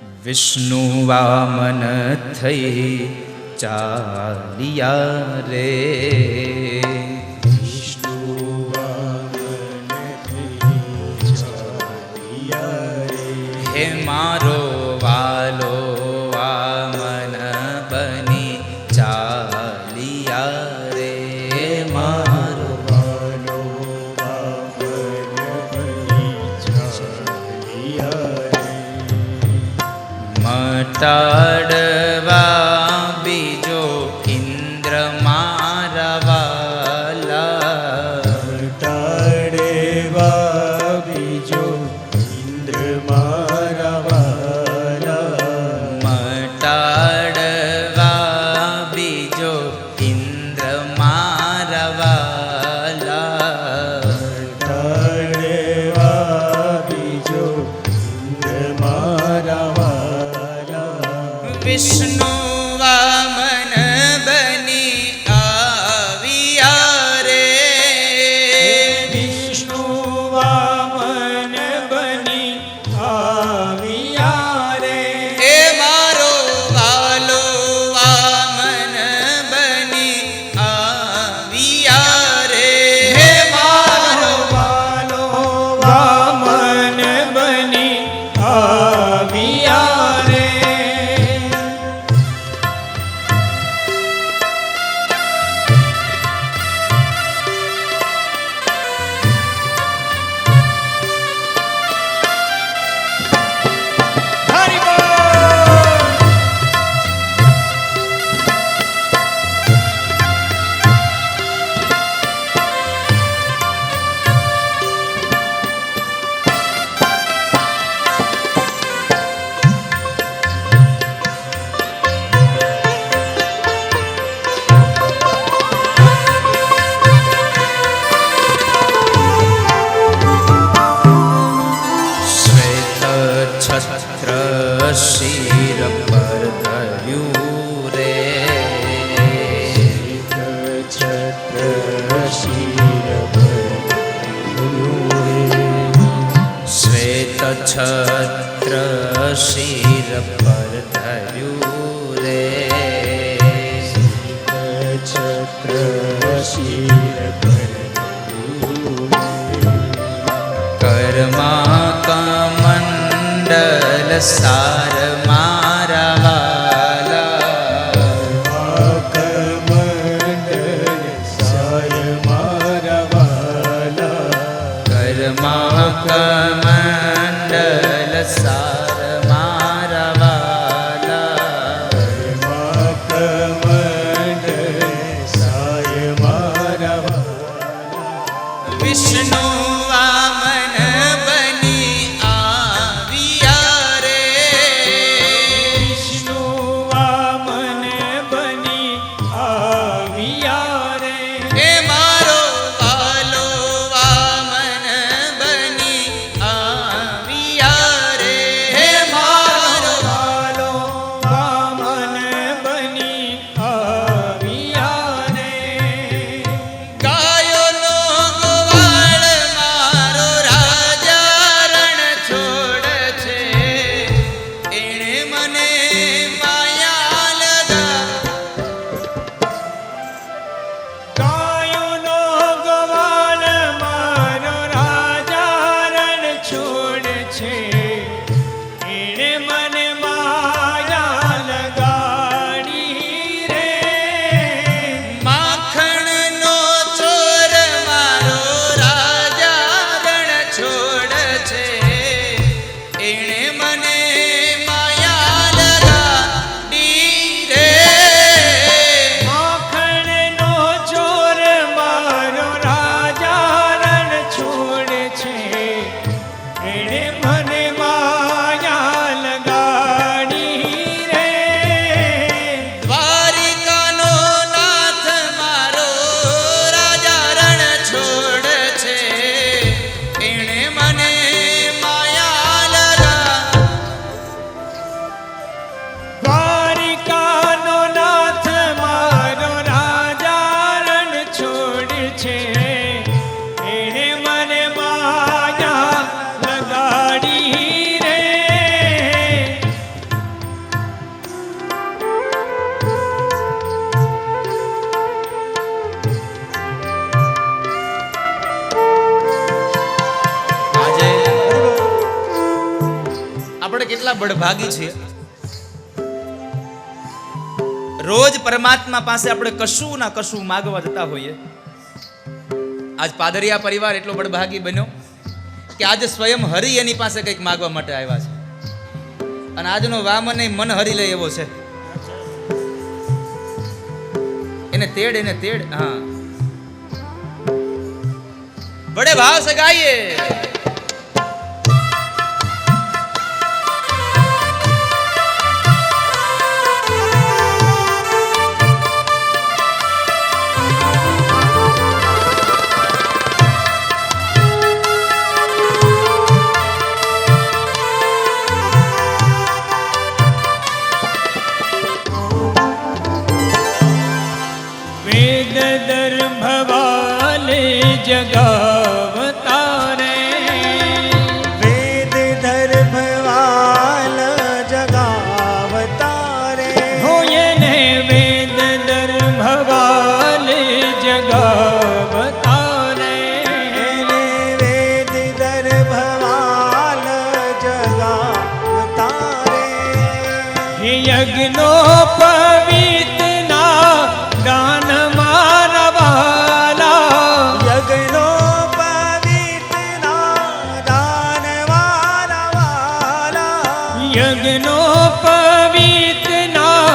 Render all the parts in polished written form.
વિષ્ણુ વામન થઈ ચાલ્યા રે, વિષ્ણુ વામન થઈ ચાલ્યા રે, હે મારો વાલો વામન બની ચાલ્યા રે, મારો વાલો વામન બની ચાલ્યા રે, મટાડવા બીજો ઇન્દ્ર મારા વાલા, મટાડવા બીજો ઇન્દ્ર મારા વાલા, મટાડવા બીજો ઇન્દ્ર મારા વાલા, મટાડવા બીજો ઇન્દ્ર મારા વાલા, વિષ્ણુ વામન બની આવ્યા રે, વિષ્ણુ વામન બની આવ્યા રે, એ મારો વાલો વામન બની આવ્યા રે, હે મારો વાલો વામન બની આવ્યા રે, હરિ બોલ. શ્વેત છત્ર શિર પર ધર્યું રે, છત્ર શિર પર શ્વેત છત્ર શિર પર ધર્યું રે, છત્ર શિર પર કર્મા કમંડલ સાર મારા વાલા, કમંડલ સાય મારા વાલા, કર્મા કમંડલ સાર મારા વાલા, કમંડલ સાય મારા વાલા, વિષ્ણુ વામન બની આવ્યા રે, આપણે કેટલા બળભાગી છીએ. રોજ પરમાત્મા પાસે આપણે કશું ના કશું માગવા જતા હોઈએ. આજ પાદરિયા પરિવાર એટલો બળભાગી બન્યો કે આજે સ્વયં હરિ એની પાસે કંઈક માગવા માટે આવ્યા છે. અને આજનો વામન મન હરી લે એવો છે. એને તેડ હા બડે ભાવ સે ગાઈએ. જગાવતા રે વેદ દર્ભવાલ જગાવતા રે હોય ને વેદ દર્ભવાલ જગાવતા રે વેદ દર્ભવાલ જગાવતા રે યજ્ઞો પવિત્ર ના દાન યજ્ઞો પવિત્રના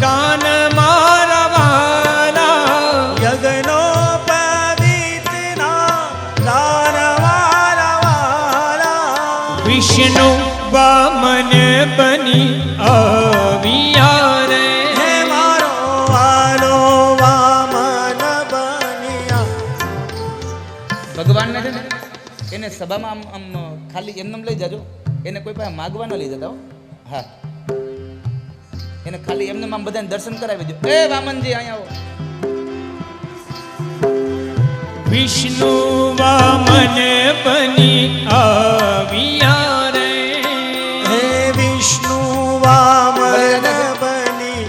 દાન મારવાલા યજ્ઞો પવિત્રના દાન મારવાલા વિષ્ણુ વામન બની આવ્યા રે હે મારો વાલો વામન બન્યા. ભગવાનને છે ને એને સભામાં આમ ખાલી એમને લઈ જાજો. એને કોઈ પાસે માગવા ન લઈ જતા. હા એને ખાલી એમને આમ બધાને દર્શન કરાવી દો. એ વામનજી અહીંયા આવો. વિષ્ણુ વામન બની આવ્યા રે હે વિષ્ણુ વામન બની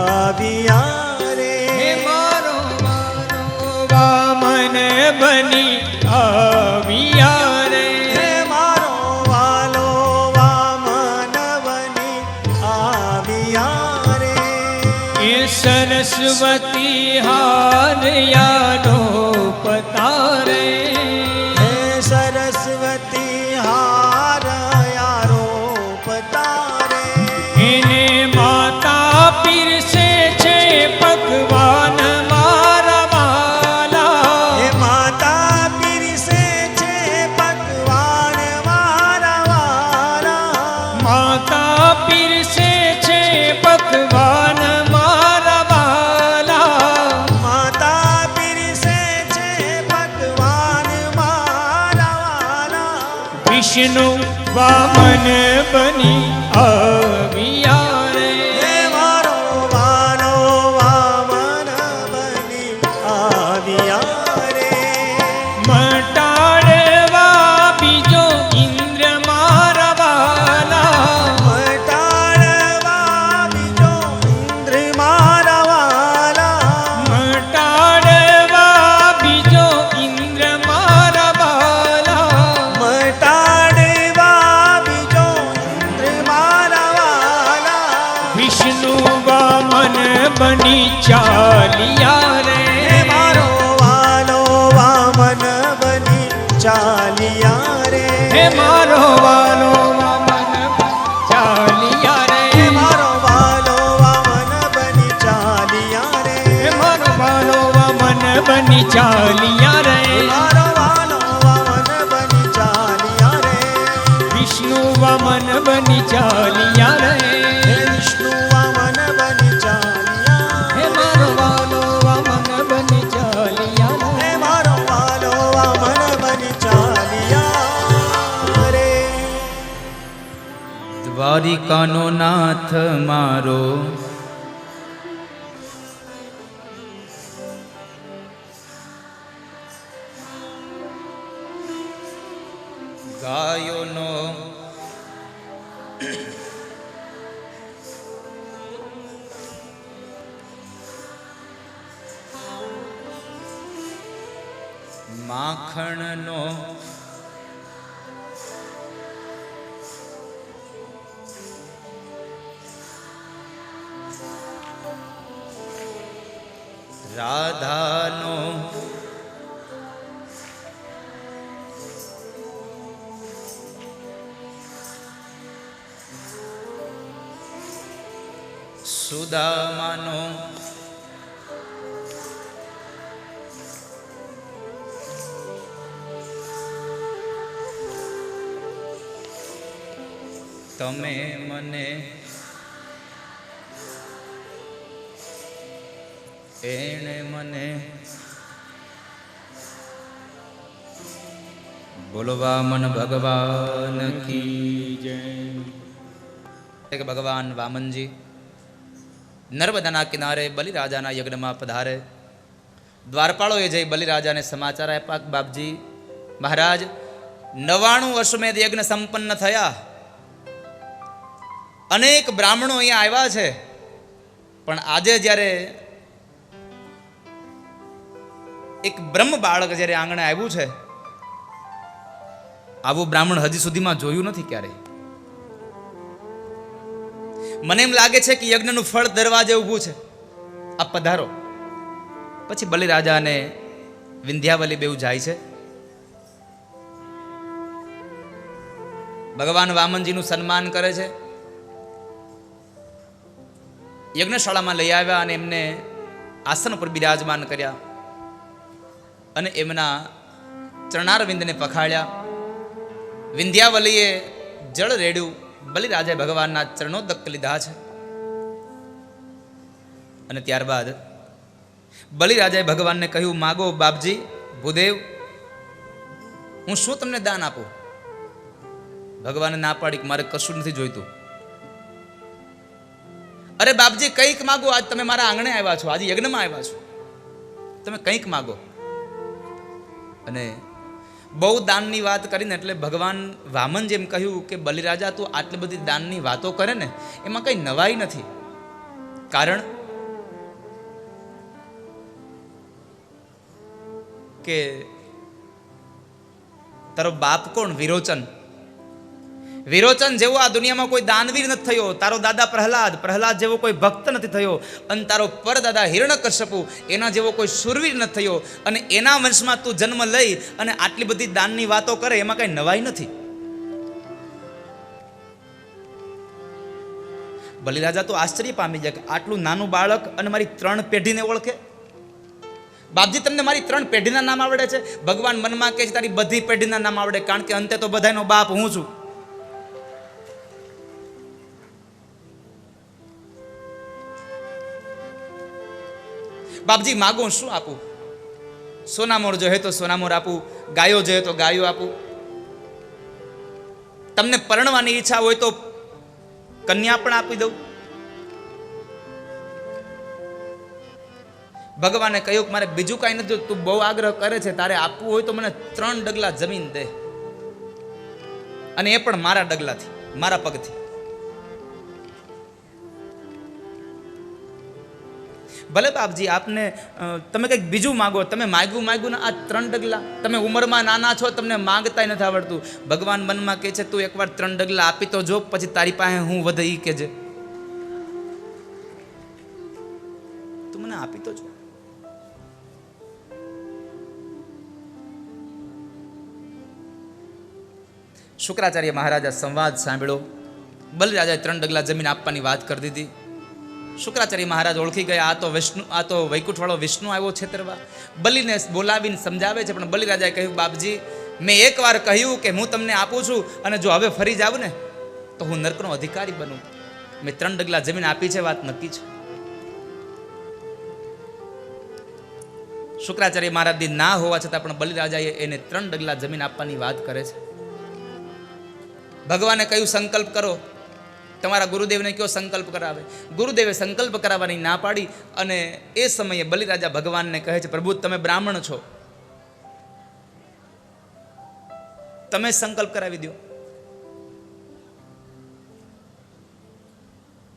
આવ્યા રે હે મારો વામન બની આવ્યા રે સરસ્વતી હારયાનો પતારે હે સરસ્વતી હારયારો પતારે એને માતા પીરસે છે પકવાન મારા વાલા હે માતા પીરસે છે પકવાન મારા વાલા માતા પીરસે છે પકવાન વિષ્ણુ વામન બની આવ્યા રે હે મારો વાલો વામન બની આવ્યા રે મટાડવા બીજો ઇન્દ્ર મારા વાલા મટાડવા બીજો ઇન્દ્ર મારા વાલા મટાડવા બીજો ઇન્દ્ર મારા વાલા વિષ્ણુ વામન બની ચાલિયા રે મારો વાલો વામન બની ચાલિયા રે હે મારો વાલો વામન ચાલિયા રે મારો વાલો વામન બની ચાલિયા રે મારો વાલો વામન બની ચાલિયા રે મારો વાલો વામન બની ચાલિયા રે વિષ્ણુ વામન બની ચાલિયા રે વિષ્ણુ વામન બની ચાલિયા હે મારો વાલો વામન બની ચાલિયા હે મારો વાલો વામન બની ચાલિયા રે દ્વારિકાનો નાથ મારો ગાયોનો માખણનો રાધાનો સુદામાનો તમે મને એણે મને બોલવા મન ભગવાન કી જય. કે ભગવાન વામનજી નર્મદાના કિનારે બલિરાજાના યજ્ઞમાં પધારે. દ્વારપાળોએ જઈ બલિરાજાને સમાચાર આપ્યા કે બાપજી મહારાજ 99 અશ્વમેધ યજ્ઞ સંપન્ન થયા. અનેક બ્રાહ્મણો અહીંયા આવ્યા છે, પણ આજે જ્યારે એક બ્રહ્મ બાળક જ્યારે આંગણે આવ્યું છે, આવું બ્રાહ્મણ હજી સુધીમાં જોયું નથી ક્યારે. મને એમ લાગે છે કે યજ્ઞનું ફળ દરવાજે ઊભું છે, આપ પધારો. પછી બલિરાજા અને વિંધ્યાવલી બેઉ જાય છે. ભગવાન વામનજીનું સન્માન કરે છે. યજ્ઞશાળામાં લઈ આવ્યા અને એમને આસન પર બિરાજમાન કર્યા અને એમના ચરણારવિંદને પખાડ્યા. વિંધ્યાવલીએ જળ રેડ્યું. બલિરાજાએ ભગવાનના ચરણોદક લીધા છે. અને ત્યારબાદ બલિરાજાએ ભગવાનને કહ્યું, માગો બાપજી ભૂદેવ, હું શું તમને દાન આપું? ભગવાને ના પાડી કે મારે કશું નથી જોઈતું. અરે બાપજી કંઈક માગો, આજ તમે મારા આંગણે આવ્યા છો, આજે યજ્ઞમાં આવ્યા છો, તમે કંઈક માગો. અને બહુ દાનની વાત કરીને એટલે ભગવાન વામન જેમ કહ્યું કે બલિરાજા તું આટલી બધી દાનની વાતો કરે ને એમાં કંઈ નવાઈ નથી. કારણ કે તારો બાપ કોણ? વિરોચન જેવો આ દુનિયામાં કોઈ દાનવીર નથી થયો. તારો દાદા પ્રહલાદ જેવો કોઈ ભક્ત નથી થયો. અને તારો પરદાદા હિરણ્યકશ્યપુ એના જેવો કોઈ શૂરવીર નથી થયો. અને એના વંશમાં તું જન્મ લઈ અને આટલી બધી દાનની વાતો કરે એમાં કઈ નવાઈ નથી. બલિરાજા તો આશ્ચર્ય પામી જાય કે આટલું નાનું બાળક અને મારી 3 પેઢીને ઓળખે. બાપજી તમને મારી 3 પેઢીના નામ આવડે છે? ભગવાન મનમાં કહે છે તારી બધી પેઢીના નામ આવડે, કારણ કે અંતે તો બધાનો બાપ હું છું. બાપજી માગો, શું આપું? સોનામોર જોઈએ તો સોનામોર આપું, ગાયો જોઈએ તો ગાયો આપું, તમને પરણવાની ઈચ્છા હોય તો કન્યા પણ આપી દઉં. ભગવાને કહ્યું કે મારે બીજું કાંઈ નથી, તું બહુ આગ્રહ કરે છે, તારે આપવું હોય તો મને 3 ડગલા જમીન દે, અને એ પણ મારા ડગલાથી, મારા પગથી. ભલે બાપજી આપને તમે કંઈક બીજું માગો, તમે માગ્યું ને આ 3 ડગલા, તમે ઉંમરમાં નાના છો, તમને માંગતાય નથી આવડતું. ભગવાન મનમાં કહે છે તું એકવાર 3 ડગલા આપી તો જો, પછી તારી પાસે હું વધે ઈ કહેજે. તું મને આપી તો જો. શુક્રાચાર્ય મહારાજા સંવાદ સાંભળ્યો. બલિરાજાએ 3 ડગલા જમીન આપવાની વાત કરી દીધી. શુક્રાચાર્ય મહારાજ ઓળખી ગયા, આ તો વૈકુંઠ વાળો વિષ્ણુ આવ્યો છેતરવા. બલિને બોલાવીને સમજાવે છે, પણ બલિરાજાએ કહ્યું બાપજી મેં એકવાર કહ્યું કે હું તમને આપું છું, અને જો હવે ફરી જાવ ને તો હું નરકનો અધિકારી બનું. મેં 3 ડગલા જમીન આપી છે, વાત નક્કી છે. શુક્રાચાર્ય મહારાજની ના હોવા છતાં પણ બલિરાજાએ એને 3 ડગલા જમીન આપવાની વાત કરે છે. ભગવાને કહ્યું સંકલ્પ કરો. તમારા ગુરુદેવને કયો સંકલ્પ કરાવે. ગુરુદેવે સંકલ્પ કરાવવાની ના પાડી, અને એ સમયે બલિરાજા ભગવાનને કહે છે પ્રભુ તમે બ્રાહ્મણ છો, તમે સંકલ્પ કરાવી દો,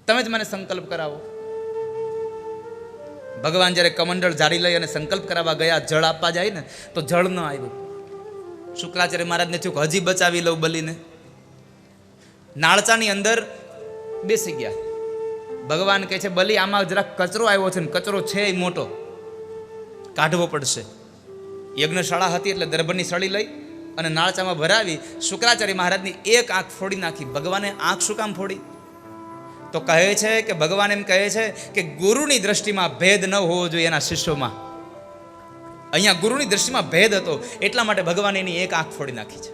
તમે જ મને સંકલ્પ કરાવો. ભગવાન જ્યારે કમંડળ જારી લઈ અને સંકલ્પ કરાવવા ગયા, જળ આપવા જાય ને તો જળ ન આવ્યું. શુક્રાચાર્ય મહારાજને થયું કે હજી બચાવી લઉં બલીને. નાળચાની અંદર બેસી ગયા. ભગવાન કહે છે બલિ આમાં જરાક કચરો આવ્યો છે ને કચરો છે એ મોટો, કાઢવો પડશે. યજ્ઞશાળા હતી એટલે દર્ભની સળી લઈ અને નાળચામાં ભરાવી શુક્રાચાર્ય મહારાજની એક આંખ ફોડી નાખી. ભગવાને આંખ શું કામ ફોડી? તો કહે છે કે ભગવાન એમ કહે છે કે ગુરુની દ્રષ્ટિમાં ભેદ ન હોવો જોઈએ એના શિષ્યોમાં. અહીંયા ગુરુની દ્રષ્ટિમાં ભેદ હતો એટલા માટે ભગવાને એની એક આંખ ફોડી નાખી છે.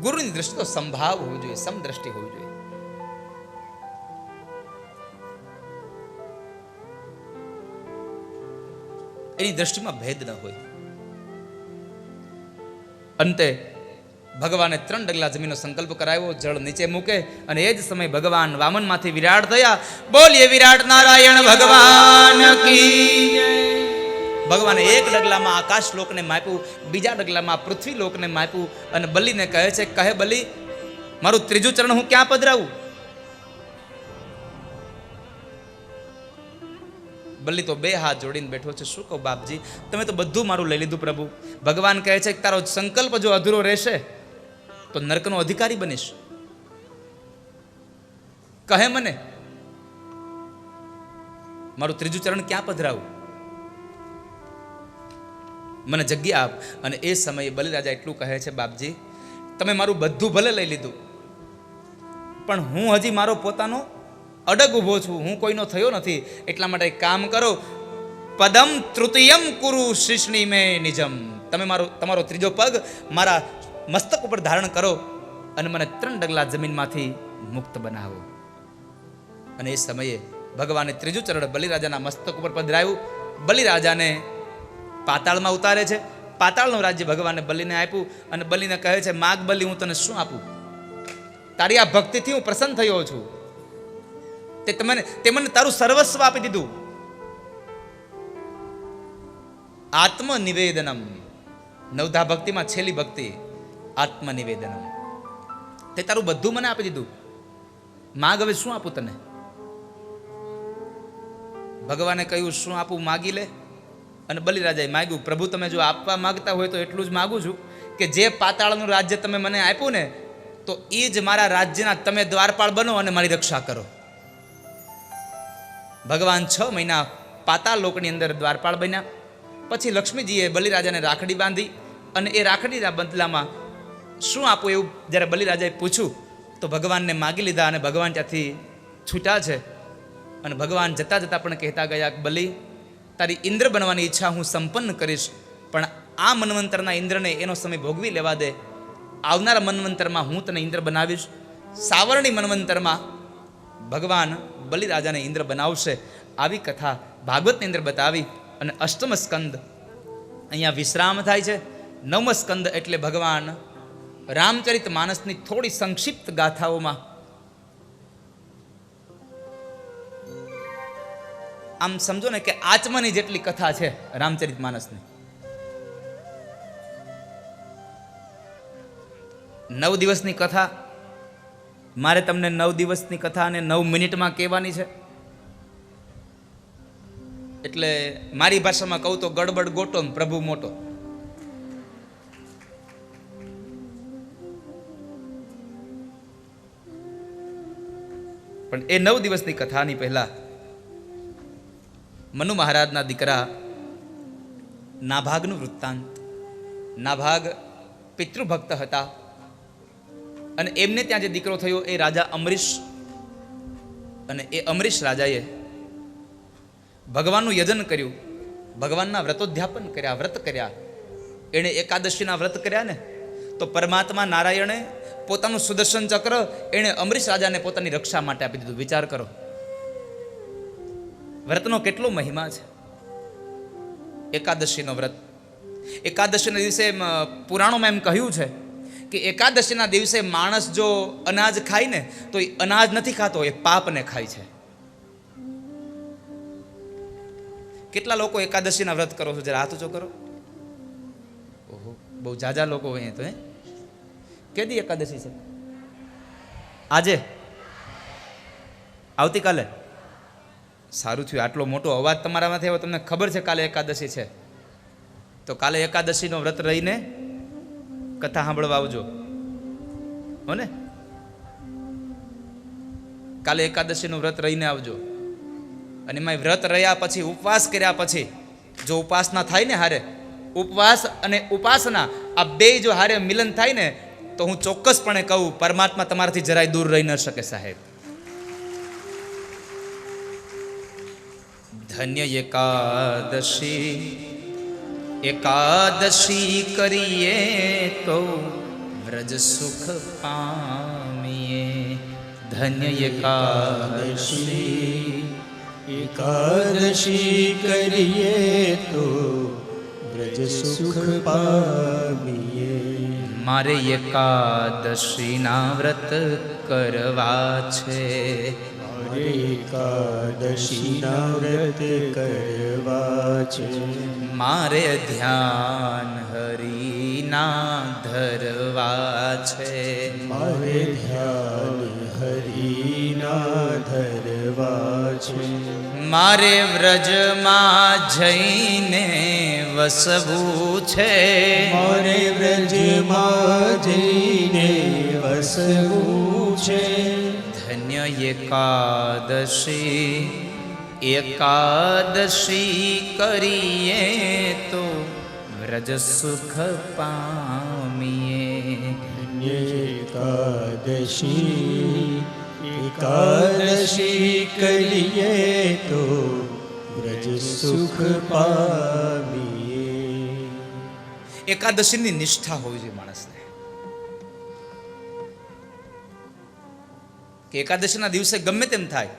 ગુરુની દ્રષ્ટિ તો સંભાવ હોવી જોઈએ, સમદ્રષ્ટિ હોવી જોઈએ. એની દ્રષ્ટિમાં ભેદ ન હોય. અંતે ભગવાને 3 ડગલા જમીનનો સંકલ્પ કરાવ્યો, જળ નીચે મૂકે અને એ જ સમયે ભગવાન વામનમાંથી વિરાટ થયા. બોલીએ વિરાટ નારાયણ ભગવાન કી. ભગવાને એક ડગલામાં આકાશ લોકને માપ્યું, બીજા ડગલામાં પૃથ્વી લોકને માપ્યું અને બલિને કહે છે, કહે બલિ મારું ત્રીજું ચરણ હું ક્યાં પધરાવું? બલિ તો 2 હાથ જોડીને બેઠો છે. શું કહું બાપજી, તમે તો બધું મારું લઈ લીધું પ્રભુ. ભગવાન કહે છે કે તારો સંકલ્પ જો અધૂરો રહેશે તો નરકનો અધિકારી બનીશ. કહે મને મારું ત્રીજું ચરણ ક્યાં પધરાવું? મને જગ્યા આપ. અને એ સમયે બલિરાજા એટલું કહે છે, બાપજી તમે મારું બધું ભલે લઈ લીધું પણ હું હજી મારો પોતાનો અડગ ઊભો છું, હું કોઈનો થયો નથી. એટલા માટે એક કામ કરો, પદમ તૃતીયમ કુરુ શિષ્ણી મે નિજમ. તમે તમારો ત્રીજો પગ મારા મસ્તક ઉપર ધારણ કરો અને મને 3 ડગલા જમીનમાંથી મુક્ત બનાવો. અને એ સમયે ભગવાને ત્રીજું ચરણ બલિરાજાના મસ્તક ઉપર પધરાવ્યું. બલિરાજાને પાતાળમાં ઉતારે છે. પાતાળનું રાજ્ય ભગવાને બલિને આપ્યું અને બલિને કહે છે, માગ બલિ હું તને શું આપું? તારી આ ભક્તિથી હું પ્રસન્ન થયો છું. તે મને તારું સર્વસ્વ આપી દીધું. આત્મનિવેદનમ, નવધા ભક્તિમાં છેલ્લી ભક્તિ આત્મનિવેદનમ. તે તારું બધું મને આપી દીધું, માગ હવે શું આપું તને? ભગવાને કહ્યું શું આપું માગી લે. અને બલિરાજાએ માગ્યું, પ્રભુ તમે જો આપવા માંગતા હોય તો એટલું જ માગું છું કે જે પાતાળનું રાજ્ય તમે મને આપ્યું ને તો એ જ મારા રાજ્યના તમે દ્વારપાળ બનો અને મારી રક્ષા કરો. ભગવાન 6 મહિના પાતાળ લોકની અંદર દ્વારપાળ બન્યા. પછી લક્ષ્મીજીએ બલિરાજાને રાખડી બાંધી અને એ રાખડીના બદલામાં શું આપું એવું જ્યારે બલિરાજાએ પૂછ્યું તો ભગવાનને માગી લીધા અને ભગવાન ત્યાંથી છૂટ્યા છે. અને ભગવાન જતા જતા પણ કહેતા ગયા, બલિ તારી ઇન્દ્ર બનવાની ઈચ્છા હું સંપન્ન કરીશ, પણ આ મન્વંતરના ઇન્દ્રને એનો સમય ભોગવી લેવા દે. આવનારા મન્વંતરમાં હું તને ઇન્દ્ર બનાવીશ. સાવરણી મન્વંતરમાં ભગવાન બલિરાજાને ઇન્દ્ર બનાવશે. આવી કથા ભાગવતની અંદર બતાવી અને 8મ સ્કંદ અહીંયા વિશ્રામ થાય છે. 9મ સ્કંદ એટલે ભગવાન રામચરિત માનસની થોડી સંક્ષિપ્ત ગાથાઓમાં આમ સમજો ને કે આચમાની જેટલી કથા છે રામચરિત માનસની. 9 દિવસની કથા મારે તમને 9 દિવસની કથા અને 9 મિનિટમાં કહેવાની છે. એટલે મારી ભાષામાં કહું તો ગડબડ ગોટો ને પ્રભુ મોટો. પણ એ 9 દિવસની કથાની પહેલા મનુ મહારાજના દીકરા નાભાગનું વૃત્તાંત. નાભાગ પિતૃભક્ત હતા અને એમને ત્યાં જે દીકરો થયો એ રાજા અમરીશ. અને એ અમરીશ રાજાએ ભગવાનનું યજન કર્યું, ભગવાનના વ્રતોધ્યાપન કર્યા, વ્રત કર્યા. એણે એકાદશીના વ્રત કર્યા ને તો પરમાત્મા નારાયણે પોતાનું સુદર્શન ચક્ર એણે અમરીશ રાજાને પોતાની રક્ષા માટે આપી દીધું. વિચાર કરો, વ્રતનો કેટલો મહિમા છે. એકાદશીનો વ્રત, એકાદશીના દિવસે પુરાણોમાં એમ કહ્યું છે કે એકાદશીના દિવસે માણસ જો અનાજ ખાય ને તો એ અનાજ નથી ખાતો, એ પાપને ખાય છે. કેટલા લોકો એકાદશીના વ્રત કરો છો? જરા હાથ ઊંચો કરો. ઓહો, બહુ જાજા લોકો હોય તો. કેદી એકાદશી છે? આજે? આવતીકાલે? સારું થયું, આટલો મોટો અવાજ તમારામાંથી આવ્યો. તમને ખબર છે કાલે એકાદશી છે, તો કાલે એકાદશીનો વ્રત રહીને કથા સાંભળવા આવજો, હો ને? કાલે એકાદશીનું વ્રત રહીને આવજો. અને એમાં વ્રત રહ્યા પછી ઉપવાસ કર્યા પછી જો ઉપાસના થાય ને હારે, ઉપવાસ અને ઉપાસના આ બે જો હારે મિલન થાય ને તો હું ચોક્કસપણે કહું પરમાત્મા તમારાથી જરાય દૂર રહી ન શકે સાહેબ. ધન્ય એકાદશી, એકાદશી કરીએ તો વ્રજ સુખ પામીએ. ધન્ય એકાદશી, એકાદશી કરીએ તો વ્રજ સુખ પામીએ. મારે એકાદશીના વ્રત કરવા છે. મારે એકાદશીના વ્રત કરવા છે. મારે ધ્યાન હરિના ધરવા છે. મારે ધ્યાન હરિના ધરવા છે. મારે વ્રજમાં જઈને વસવું છે. મારે વ્રજમાં જઈને વસવું છે. ધન્ય એકાદશી, એકાદશી કરીએ તો વ્રજ સુખ પામીએ. એકાદશી, એકાદશી કરીએ તો વ્રજ સુખ પામીએ. એકાદશીની નિષ્ઠા હોવી જોઈએ માણસને, કે એકાદશીના દિવસે ગમે તેમ થાય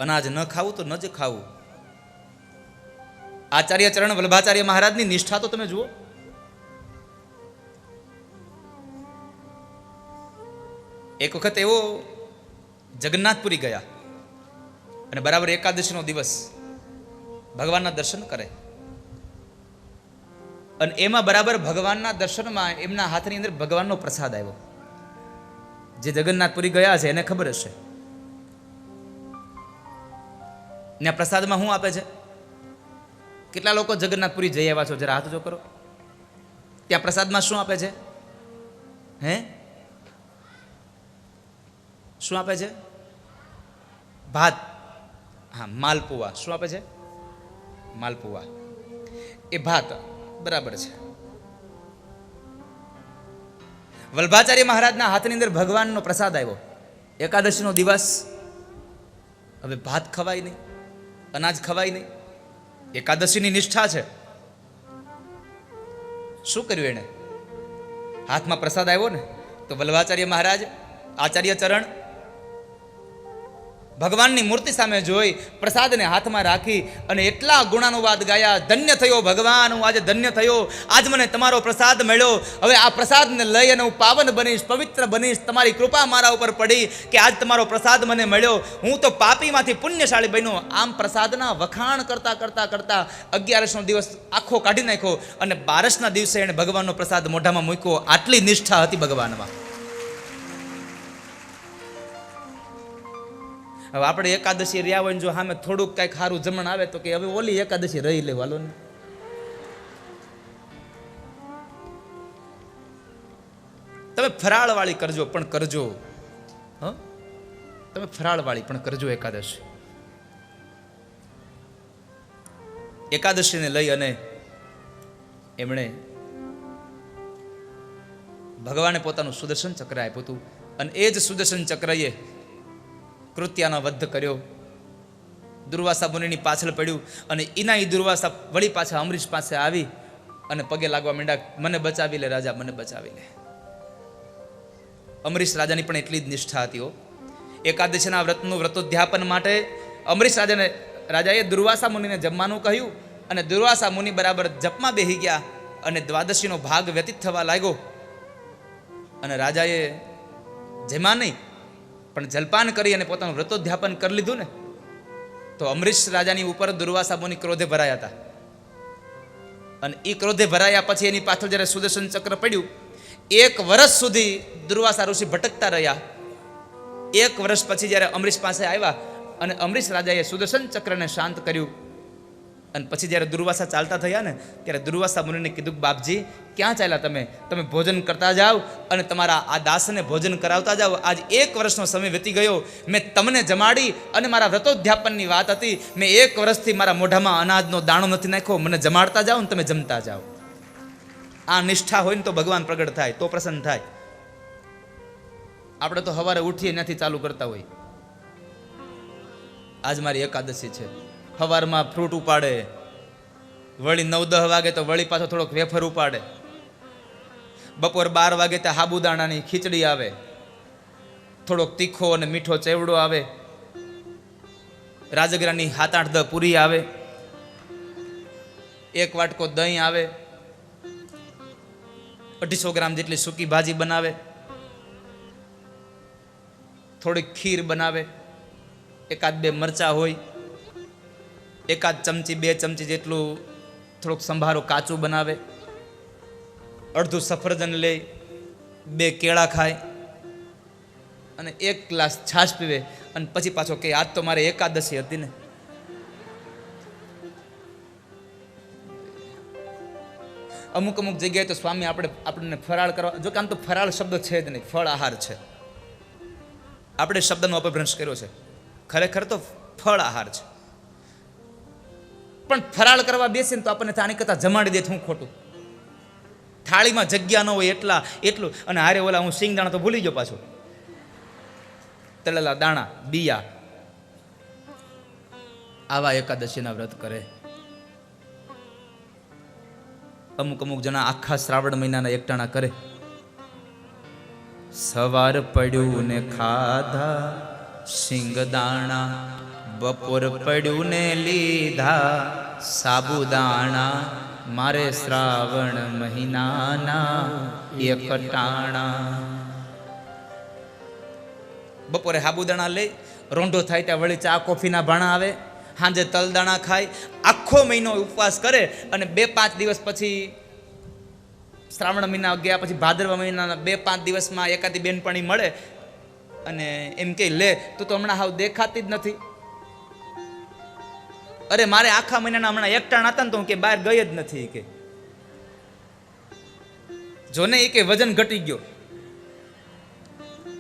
અનાજ ન ખાવું તો ન જ ખાવું. આચાર્ય ચરણ વલ્લભાચાર્ય મહારાજની નિષ્ઠા તો તમે જુઓ. એક વખત એવો જગન્નાથપુરી ગયા અને બરાબર એકાદશીનો દિવસ ભગવાનના દર્શન કરે અને એમાં બરાબર ભગવાનના દર્શનમાં એમના હાથની અંદર ભગવાનનો પ્રસાદ આવ્યો. જે જગન્નાથપુરી ગયા છે એને ખબર હશે. ને પ્રસાદમાં શું આપે છે? કેટલા લોકો જગન્નાથપુરી જઈ આવ્યા છો? જરા હાથ જો કરો. ત્યાં પ્રસાદમાં શું આપે છે? હે, શું આપે છે? ભાત. હા, માલપુવા. શું આપે છે? માલપુવા. એ ભાત બરાબર છે. વલ્લભાચાર્ય મહારાજના હાથની અંદર ભગવાનનો પ્રસાદ આવ્યો. એકાદશીનો દિવસ. હવે ભાત ખવાય નહીં, અનાજ ખવાય નહીં. એકાદશીની નિષ્ઠા છે. શું કર્યું એણે? હાથમાં પ્રસાદ આવ્યો ને તો વલ્લભાચાર્ય મહારાજ, આચાર્ય ચરણ ભગવાનની મૂર્તિ સામે જોઈ પ્રસાદને હાથમાં રાખી અને એટલા ગુણાનુવાદ ગાયા. ધન્ય થયો ભગવાન, હું આજે ધન્ય થયો. આજ મને તમારો પ્રસાદ મળ્યો. હવે આ પ્રસાદને લઈ અને હું પાવન બનીશ, પવિત્ર બનીશ. તમારી કૃપા મારા ઉપર પડી કે આજ તમારો પ્રસાદ મને મળ્યો. હું તો પાપીમાંથી પુણ્યશાળી બન્યો. આમ પ્રસાદના વખાણ કરતા કરતા કરતા 11નો દિવસ આખો કાઢી નાખ્યો અને 12ના દિવસે એણે ભગવાનનો પ્રસાદ મોઢામાં મૂક્યો. આટલી નિષ્ઠા હતી ભગવાનમાં. હવે આપણે એકાદશી રહ્યા હોય ને જો સામે થોડુંક કઈક સારું જમણ આવે તો કે હવે ઓલી એકાદશી રહી લેવું, હાલો ને. તમે ફરાળવાળી કરજો પણ કરજો. હ, તમે ફરાળવાળી પણ કરજો એકાદશી. એકાદશીને લઈ અને એમણે ભગવાને પોતાનું સુદર્શન ચક્ર આપ્યું હતું અને એ જ સુદર્શન ચક્રએ કૃત્યાનો વધ કર્યો. દુર્વાસા મુનિની પાછળ પડ્યું અને એના એ દુર્વાસા વળી પાછા અમરીશ પાસે આવી અને પગે લાગવા માંડ્યા, મને બચાવી લે રાજા, મને બચાવી લે. અમરીશ રાજાની પણ એટલી જ નિષ્ઠા હતી. એકાદશીના વ્રતનું વ્રતોધ્યાપન માટે અમરીશ રાજાએ દુર્વાસા મુનિને જમવાનું કહ્યું અને દુર્વાસા મુનિ બરાબર જપમાં બેસી ગયા અને દ્વાદશીનો ભાગ વ્યતીત થવા લાગ્યો અને રાજાએ જેમાં નહીં પણ જલપાન કરી અને પોતાનું વ્રતોધ્યાપન કરી લીધું ને તો અમરીશ રાજાની ઉપર દુર્વાસા મુનિ ક્રોધે ભરાયા હતા અને એ ક્રોધે ભરાયા પછી એની પાછળ જ્યારે સુદર્શન ચક્ર પડ્યું 1 વર્ષ સુધી દુર્વાસા ઋષિ ભટકતા રહ્યા. 1 વર્ષ પછી જ્યારે અમરીશ પાસે આવ્યા અને અમરીશ રાજાએ સુદર્શન ચક્રને શાંત કર્યું અને પછી જ્યારે દુર્વાસા ચાલતા થયા ને ત્યારે દુર્વાસા મુનિને કીધું, બાપજી ક્યાં ચાલ્યા તમે ભોજન કરતા જાઓ અને તમારા આ દાસને ભોજન કરાવતા જાઓ. આજ 1 વર્ષનો સમય વીતી ગયો, મેં તમને જમાડી અને મારા વ્રતોધ્યાપનની વાત હતી, મેં 1 વર્ષથી મારા મોઢામાં અનાજનો દાણો નથી નાખ્યો, મને જમાડતા જાઓ ને તમે જમતા જાઓ. આ નિષ્ઠા હોય ને તો ભગવાન પ્રગટ થાય, તો પ્રસન્ન થાય. આપણે તો સવારે ઉઠીએ ત્યાંથી ચાલુ કરતા હોય. આજ મારી એકાદશી છે, સવારમાં ફ્રૂટ ઉપાડે, વળી 9-10 વાગે તો વળી પાછો થોડોક વેફર ઉપાડે, બપોર 12 વાગે ત્યાં સાબુદાણાની ખીચડી આવે, થોડોક તીખો અને મીઠો ચેવડો આવે, રાજગરાની 7-8-10 પૂરી આવે, 1 વાટકો દહીં આવે, 250 ગ્રામ જેટલી સૂકી ભાજી બનાવે, થોડીક ખીર બનાવે, 1-2 મરચા હોય, 1 ચમચી 2 ચમચી જેટલું થોડુંક સંભારો કાચું બનાવે, અડધું સફરજન લે, 2 કેળા ખાય અને 1 ગ્લાસ છાશ પીવે અને પછી પાછો કે આજ તો મારે એકાદશી હતી ને. અમુક જગ્યાએ તો સ્વામી આપણને ફરાળ કરવા, જો કે આમ તો ફરાળ શબ્દ છે જ નહીં, ફળ આહાર છે. આપણે શબ્દનો અપભ્રંશ કર્યો છે, ખરેખર તો ફળ આહાર છે. પણ ફરાળ કરવા બેસીને તો આપણને આની કરતા જમાડી દે હું ખોટું. થાળીમાં જગ્યા ન હોય એટલું, અને હારે ઓલા હું સિંગ દાણા તો ભૂલી ગયો પાછો, તળેલા દાણા બિયા. આવા એકાદશીના વ્રત કરે. અમુક જણા આખા શ્રાવણ મહિનાના એકટાણા કરે. સવાર પડ્યું ને ખાધા સિંગદાણા, બપોર પડ્યું ને લીધા સાબુદાણા, મારે શ્રાવણ મહિનાના એકટાણા. બપોરે સાબુદાણા લઈ રોંઢો થાય ત્યાં વળી ચા કોફીના ભાણા આવે, સાંજે તલદાણા ખાય, આખો મહિનો ઉપવાસ કરે અને 2-5 દિવસ પછી શ્રાવણ મહિના ગયા પછી ભાદરવા મહિનાના 2-5 દિવસમાં એકાદી બેનપણી મળે અને એમ કે લે તું તો હમણાં હાવ દેખાતી જ નથી. અરે મારે આખા મહિનાના હમણાં એકટાણા હતા ને તો હું કે બહાર ગઈ જ નથી કે. જોને એ કે વજન ઘટી ગયો,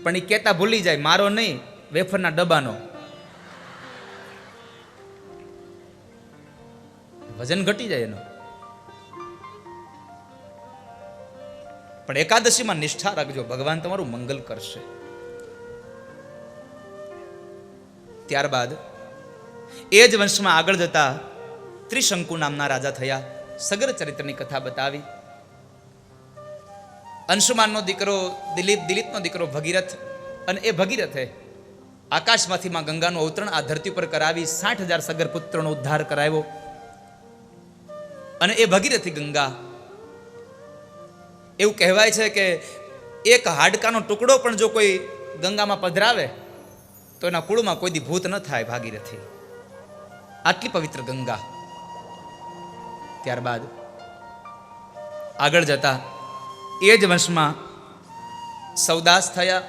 પણ એ કહેતા ભૂલી જાય, મારો નહીં વેફરના ડબ્બાનો. વજન ઘટી જાય એનું. પણ એકાદશીમાં નિષ્ઠા રાખજો, ભગવાન તમારું મંગલ કરશે. ત્યારબાદ એ જ વંશમાં આગળ જતા ત્રિશંકુ નામના રાજા થયા. સગર ચરિત્રની કથા બતાવી. અંશુમાનનો દીકરો દિલીપનો દીકરો ભગીરથ, અને એ ભગીરથે આકાશમાંથી માં ગંગાનું અવતરણ આ ધરતી પર કરાવી 60,000 સગર પુત્રનો ઉદ્ધાર કરાવ્યો. અને એ ભગીરથી ગંગા, એવું કહેવાય છે કે એક હાડકાનો ટુકડો પણ જો કોઈ ગંગામાં પધરાવે તો એના કુળમાં કોઈ દી ભૂત ન થાય. ભાગીરથી આટલી પવિત્ર ગંગા. ત્યારબાદ આગળ જતા એ જ વંશમાં સૌદાસ થયા.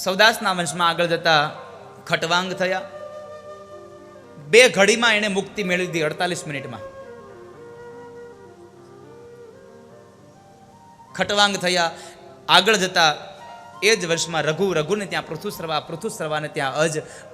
સૌદાસના વંશમાં આગળ જતા ખટવાંગ થયા. 2 ઘડીમાં એને મુક્તિ મેળવી દીધી, 48 મિનિટમાં. ખટવાંગ થયા. આગળ જતા એ જ વર્ષમાં રઘુને ત્યાં પૃથુશ્રવાને ત્યાં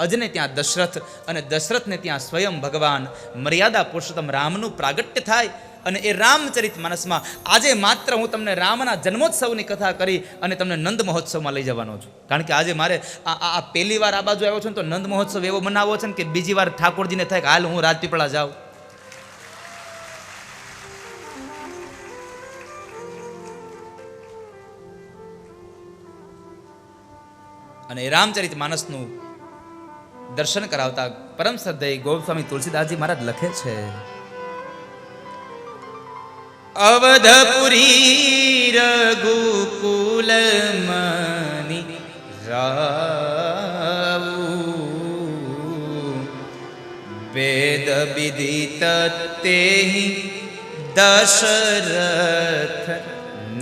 અજને ત્યાં દશરથ, અને દશરથને ત્યાં સ્વયં ભગવાન મર્યાદા પુરુષોત્તમ રામનું પ્રાગટ્ય થાય. અને એ રામચરિત માનસમાં આજે માત્ર હું તમને રામના જન્મોત્સવની કથા કરી અને તમને નંદ મહોત્સવમાં લઈ જવાનો છું. કારણ કે આજે મારે આ પહેલી વાર આ બાજુ આવ્યો છું ને તો નંદ મહોત્સવ એવો મનાવવો છે ને કે બીજી વાર ઠાકોરજીને થાય કે હાલ હું રાજપીપળા જાઉં. અને રામચરિત માનસનું દર્શન કરાવતા પરમ શ્રદ્ધેય ગોસ્વામી તુલસીદાસજી મહારાજ લખે છે, અવધપુરી રઘુકુલ મની રાઉ, વેદ વિદિત તેહિ દશરથ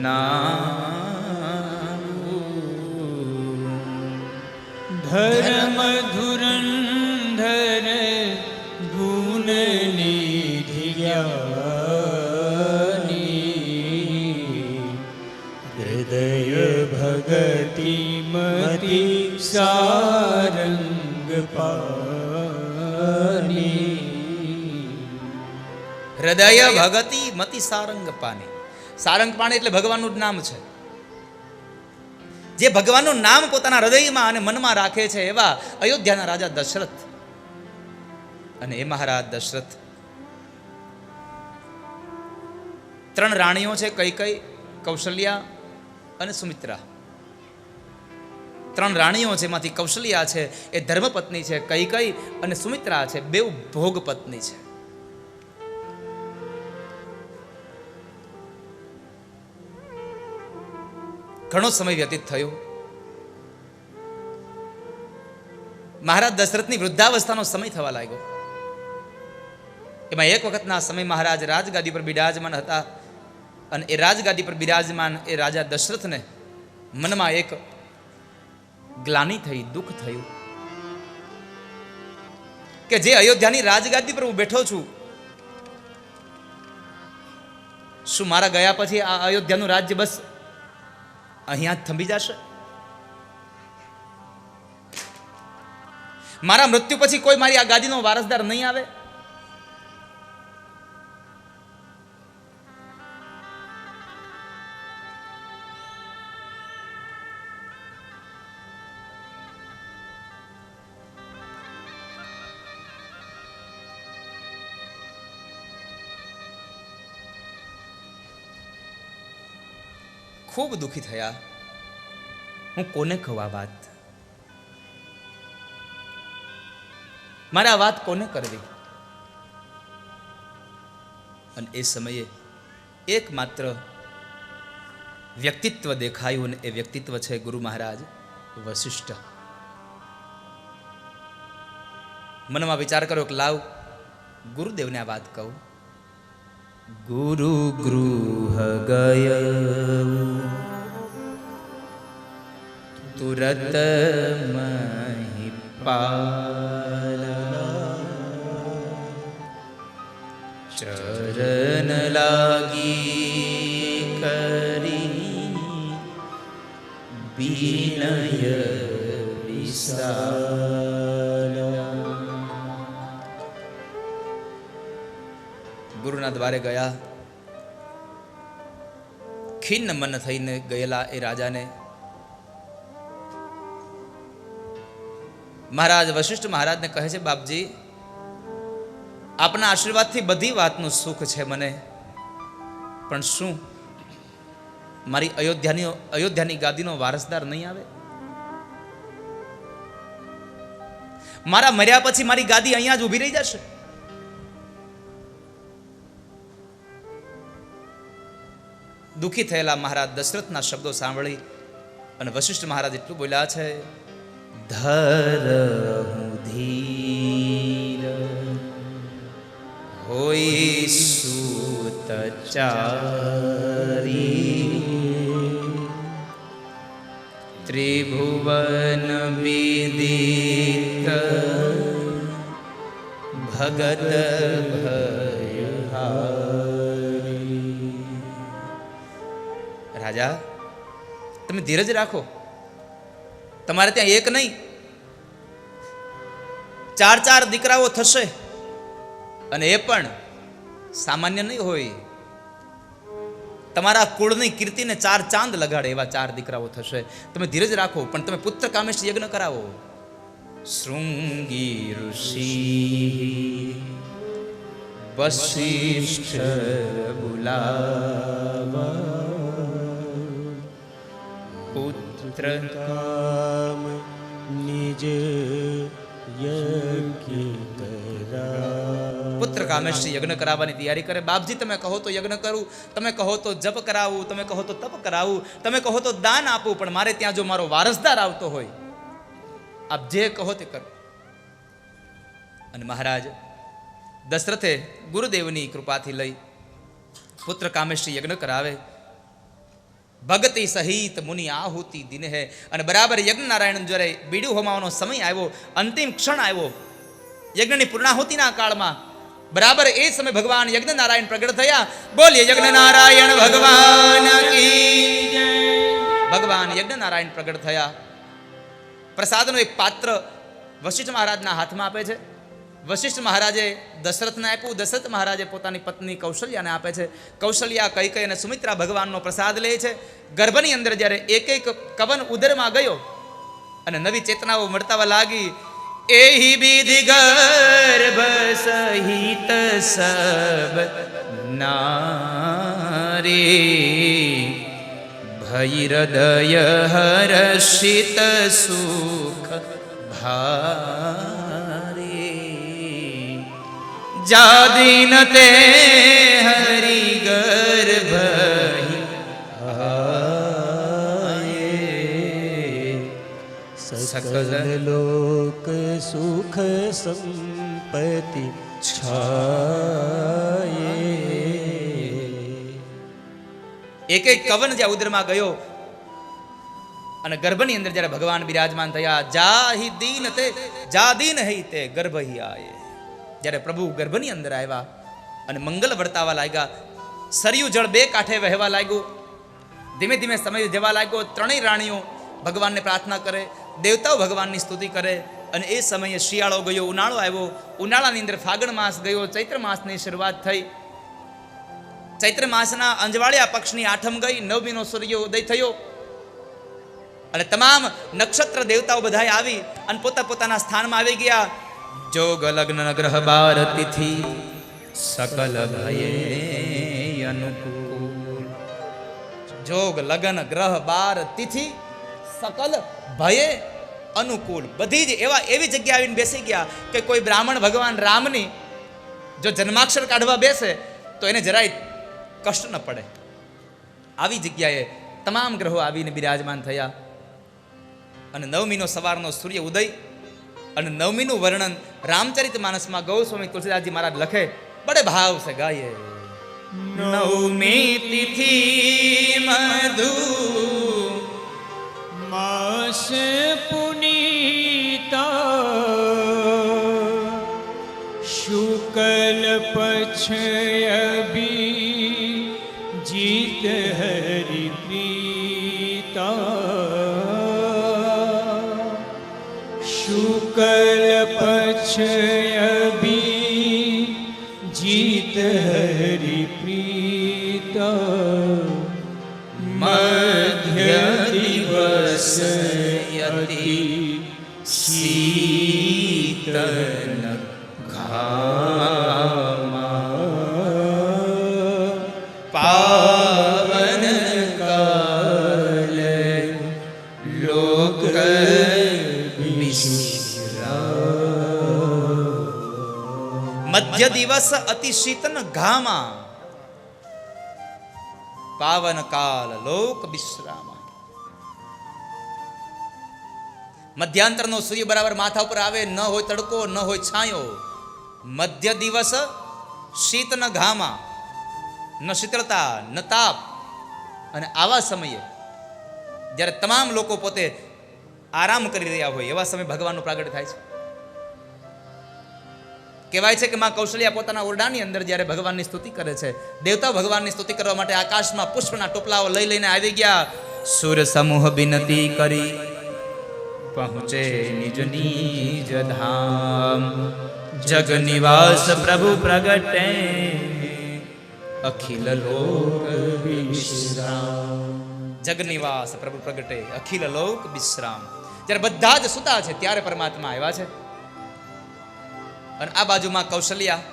ના, ધર્મ ધુરંધર ગુણ ભગતિ મતિ સારંગ પાની. હૃદય ભગતિ મતિ સારંગ પાની. સારંગ પાણી એટલે ભગવાનનું જ નામ છે. જે ભગવાનનું નામ પોતાના હૃદયમાં અને મનમાં રાખે છે એવા અયોધ્યાના રાજા દશરથ. અને એ મહારાજ દશરથ 3 રાણીઓ છે, કૈકેયી, કૌશલ્યા અને સુમિત્રા. 3 રાણીઓ છે, એમાંથી કૌશલ્યા છે એ ધર્મપત્ની છે, કૈકેયી અને સુમિત્રા છે બેઉ ભોગ પત્ની છે. ઘણો સમય વ્યતીત થયો. મહારાજ દશરથની વૃદ્ધાવસ્થાનો સમય થવા લાગ્યો. એમાં એક વખતના સમય મહારાજ રાજગાદી પર બિરાજમાન હતા અને એ રાજગાદી પર બિરાજમાન એ રાજા દશરથને મનમાં એક ગ્લાનિ થઈ, દુઃખ થયું કે જે અયોધ્યાની રાજગાદી પર હું બેઠો છું, શું મારા ગયા પછી આ અયોધ્યાનું રાજ્ય બસ અહીંયા જ થંભી જશે? મારા મૃત્યુ પછી કોઈ મારી આ ગાદીનો વારસદાર નહીં આવે? ખૂબ દુઃખી થયા. હું કોને કહું આ વાત? મારે આ વાત કોને કરવી? અને એ સમયે એકમાત્ર વ્યક્તિત્વ દેખાયું અને એ વ્યક્તિત્વ છે ગુરુ મહારાજ વશિષ્ઠ. મનમાં વિચાર કર્યો કે લાવ ગુરુદેવને આ વાત કહું. ગુરુ ગૃહ ગય તુરત મહિપાલા ચરણ લાગી કરી વિનય વિશાલા. ગુરુના દ્વારે ગયા. ખિન્ન મન થઈને ગયેલા એ રાજાને મહારાજ વશિષ્ઠ મહારાજને કહે છે, બાપજી આપના આશીર્વાદથી બધી વાતનું સુખ છે મને, પણ શું મારી અયોધ્યાની ગાદીનો વારસદાર નહીં આવે? મારા મર્યા પછી મારી ગાદી અહીંયા જ ઊભી રહી જશે? દુઃખી થયેલા મહારાજ દશરથના શબ્દો સાંભળી અને વશિષ્ઠ મહારાજ એટલું બોલ્યા છે, ધરહું ધીર હોય સૂતચારી ત્રિભુવન વિદિત ભગત ભયહારી. રાજા તમે ધીરજ રાખો. તમારે ત્યાં એક નહીં 4 દીકરાઓ થશે અને એ પણ સામાન્ય નહીં હોય. તમારા કુળની કીર્તિને 4 ચાંદ લગાડે એવા 4 દીકરાઓ થશે. તમે ધીરજ રાખો, પણ તમે પુત્ર કામેશ યજ્ઞ કરાવો. શૃંગી ઋષિ વશિષ્ઠ બુલાવા પુત્ર કામ નિજ યજ્ઞ કરા. પુત્ર કામેશ યજ્ઞ કરાવવાની તૈયારી કરે. બાપજી તમે કહો તો યજ્ઞ કરું, તમે કહો તો જપ કરાવું, તમે કહો તો તપ કરાવું, તમે કહો તો દાન આપું, પણ મારે ત્યાં જો મારો વારસદાર આવતો હોય, આપ જે કહો તે કરો. અને મહારાજ દશરથે ગુરુદેવની કૃપાથી લઈ પુત્ર કામેશ યજ્ઞ કરાવે. ભગતિ સહિત મુનિ આહુતિ દિન હે. અને બરાબર યજ્ઞ નારાયણ જ્યારે બીડું હોમાવાનો સમય આવ્યો, અંતિમ ક્ષણ આવ્યો યજ્ઞની પૂર્ણાહુતિના કાળમાં, બરાબર એ સમય ભગવાન યજ્ઞ નારાયણ પ્રગટ થયા. બોલીએ યજ્ઞ નારાયણ ભગવાન કી જય. ભગવાન યજ્ઞ નારાયણ પ્રગટ થયા. પ્રસાદનું એક પાત્ર વશિષ્ઠ મહારાજના હાથમાં આપે છે. વશિષ્ઠ મહારાજે દશરથને આપ્યું. દશરથ મહારાજે પોતાની પત્ની કૌશલ્યાને આપે છે. કૌશલ્યા, કૈકેયી અને સુમિત્રા ભગવાનનો પ્રસાદ લે છે. ગર્ભની અંદર જ્યારે એક એક કવન ઉદરમાં ગયો અને નવી ચેતનાઓ મળતાવા લાગી, એહી વિધિ ગર્ભ સહિત સબ નારી, ભઈ હૃદય હર્ષિત સુખ ભારી, જાદીન તે હરિ ગર્ભ સકલ લોક સુખ સંપત્તિ છાયે. એક એક કવન જ્યાં ઉદરમાં ગયો અને ગર્ભની અંદર જ્યારે ભગવાન બિરાજમાન થયા, જાહી દીન તે જા દીન હૈ તે ગર્ભ હી આયે. જ્યારે પ્રભુ ગર્ભની અંદર આવ્યા અને મંગલ વર્તાવા લાગ્યા, સરયુ જળ બે કાંઠે વહેવા લાગ્યું. ધીમે ધીમે સમય જવા લાગ્યો. ત્રણેય રાણીઓ ભગવાનને પ્રાર્થના કરે, દેવતાઓ ભગવાનની સ્તુતિ કરે. અને એ સમયે શિયાળો ગયો, ઉનાળો આવ્યો. ઉનાળાની અંદર ફાગણ માસ ગયો, ચૈત્ર માસની શરૂઆત થઈ. ચૈત્ર માસના અંજવાળિયા પક્ષની આઠમ ગઈ, નવમીનો સૂર્ય ઉદય થયો અને તમામ નક્ષત્ર દેવતાઓ બધાએ આવી અને પોતાના સ્થાનમાં આવી ગયા. જોગ લગ્ન ગ્રહ બાર તિથિ સકલ ભયે અનુકૂળ. જોગ લગ્ન ગ્રહ બાર તિથિ સકલ ભયે અનુકૂળ. બધી જ એવી જગ્યા આવીને બેસી ગયા કે કોઈ બ્રાહ્મણ ભગવાન રામની જો જન્માક્ષર કાઢવા બેસે તો એને જરાય કષ્ટ ન પડે. આવી જગ્યાએ તમામ ગ્રહો આવીને બિરાજમાન થયા. અને નવમીનો સવારનો સૂર્ય ઉદય અને નવમીનું વર્ણન રામચરિત માનસમાં ગૌસ્વામી તુલસીદાસજી મહારાજ લખે, બડે ભાવ સે ગાયે. નવમી તિથિ મધુ માસ પુનીતા, શુકલ પક્ષય જીત હરિ પ્રીતા, શુકલ પક્ષય જીત હરિ પ્રીતા, મધ્ય દિવસ યતિ શીતલ પાવન કાલ લોક મધ્ય દિવસ અતિ શીતન ઘામાં, પાવન કાલ લોક વિશ્રામ. મધ્યાંતરનો સૂર્ય બરાબર માથા ઉપર આવે, ન હોય તડકો ન હોય છાંયો. મધ્ય દિવસ શીત ન ઘામાં, ન શીતળતા ન તાપ. અને આવા સમયે જ્યારે તમામ લોકો પોતે આરામ કરી રહ્યા હોય એવા સમયે ભગવાનનું પ્રાગટ્ય થાય છે. કહેવાય છે કે માં કૌશલ્યા પોતાના ઓરડાની અંદર જ્યારે ભગવાનની સ્તુતિ કરે છે, દેવતાઓ ભગવાનની સ્તુતિ કરવા માટે આકાશમાં પુષ્પના ટોપલાઓ લઈને આવી ગયા. સુર સમૂહ વિનતી કરી પહોંચે નિજ નિજ ધામ, જગ નિવાસ પ્રભુ પ્રગટે અખિલ લોક વિશ્રામ. જગ નિવાસ પ્રભુ પ્રગટે અખિલ લોક વિશ્રામ. જ્યારે બધા જ સુતા છે ત્યારે પરમાત્મા આવ્યા છે. અને આ બાજુમાં કૌશલ્યા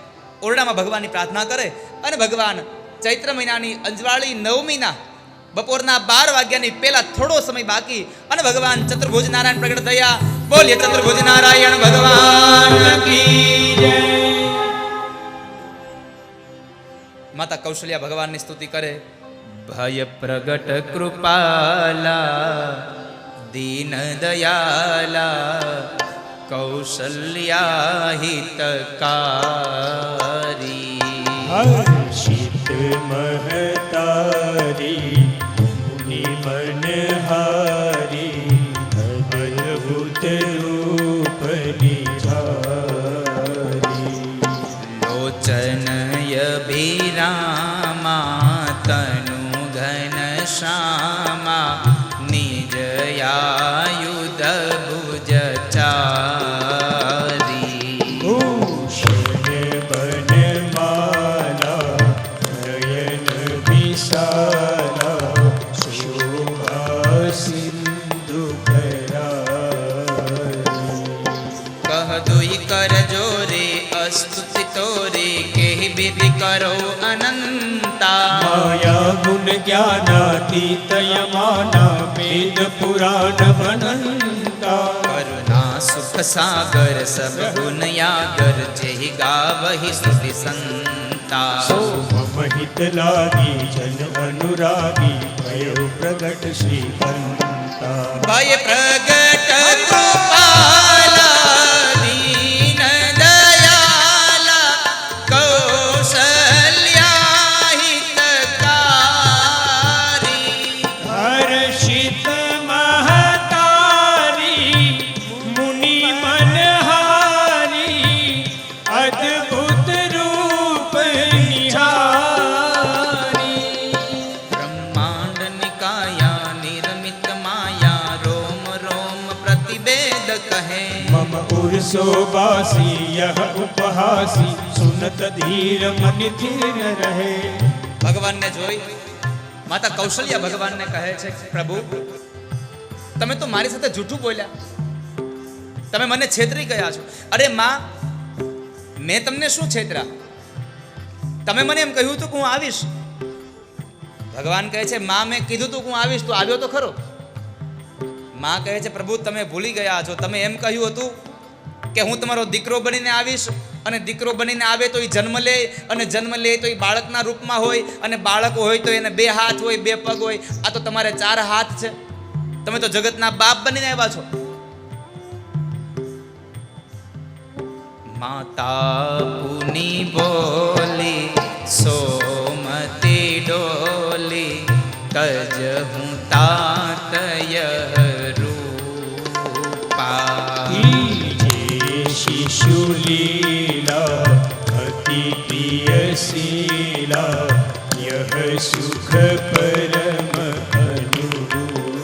ઓરડામાં ભગવાનની પ્રાર્થના કરે અને ભગવાન ચૈત્ર મહિનાની અંજવાળી નવમીના બપોરના 12 વાગ્યાની પહેલા થોડો સમય બાકી અને ભગવાન ચતુર્ભુજ નારાયણ પ્રગટ થયા. બોલીએ ચતુર્ભુજ નારાયણ ભગવાન કી જય. માતા કૌશલ્યા ભગવાનની સ્તુતિ કરે. ભય પ્રગટ કૃપાલા દીન દયાલા કૌશલ્યા હિતકારી. હર્ષિત મહતારી મુનિ મનહારી, અદ્ભુત રૂપ નિધારી. લોચનય ભીરામા તનુ ઘન શ્યામા कर जोरे अस्तुति तोरे केहि विधि करो अनंता माया गुण ज्ञानातीत यमाना वेद पुराण बनंता करुणा सुख सागर सब गुण यागर जेहि गावहि स्तुति संता महित लागी जन अनुरागी भयो प्रगट श्री कंता भय प्रगट कृपाला दीन दयाला कौशल्या हितकारी हर्षित महतारी मुनि मनहारी अद्भुत रूप निहारी ब्रह्मांड निकाया निर्मित माया रोम रोम प्रतिवेद कहे मम उर्सो बासी यह उपहासी सुनत धीर मन धीर रहे ભગવાનને જોઈ માતા કૌશલ્યા ભગવાનને કહે છે પ્રભુ તમે તો મારી સાથે જૂઠું બોલ્યા તમે મને છેતરી ગયા છો અરે માં મેં તમને શું છેતરા તમે મને એમ કહ્યું હતું કે હું આવીશ ભગવાન કહે છે માં મેં કીધું હતું કે હું આવીશ તો આવ્યો તો ખરો માં કહે છે પ્રભુ તમે ભૂલી ગયા છો તમે એમ કહ્યું હતું કે હું તમારો દીકરો બનીને આવીશ અને દીકરો બનીને આવે તો એ જન્મ લે અને જન્મ લે તો એ બાળકના રૂપમાં હોય અને બાળક હોય તો એને 2 હાથ હોય 2 પગ હોય આ તો તમારે 4 હાથ છે તમે તો જગતના બાપ બનીને આવ્યા છો માતા પુની બોલી સોમતી ડોલી તજ હું તાતય રૂપા शिशु लीला अति प्रिय शीला यह सुख परम अनुरूपा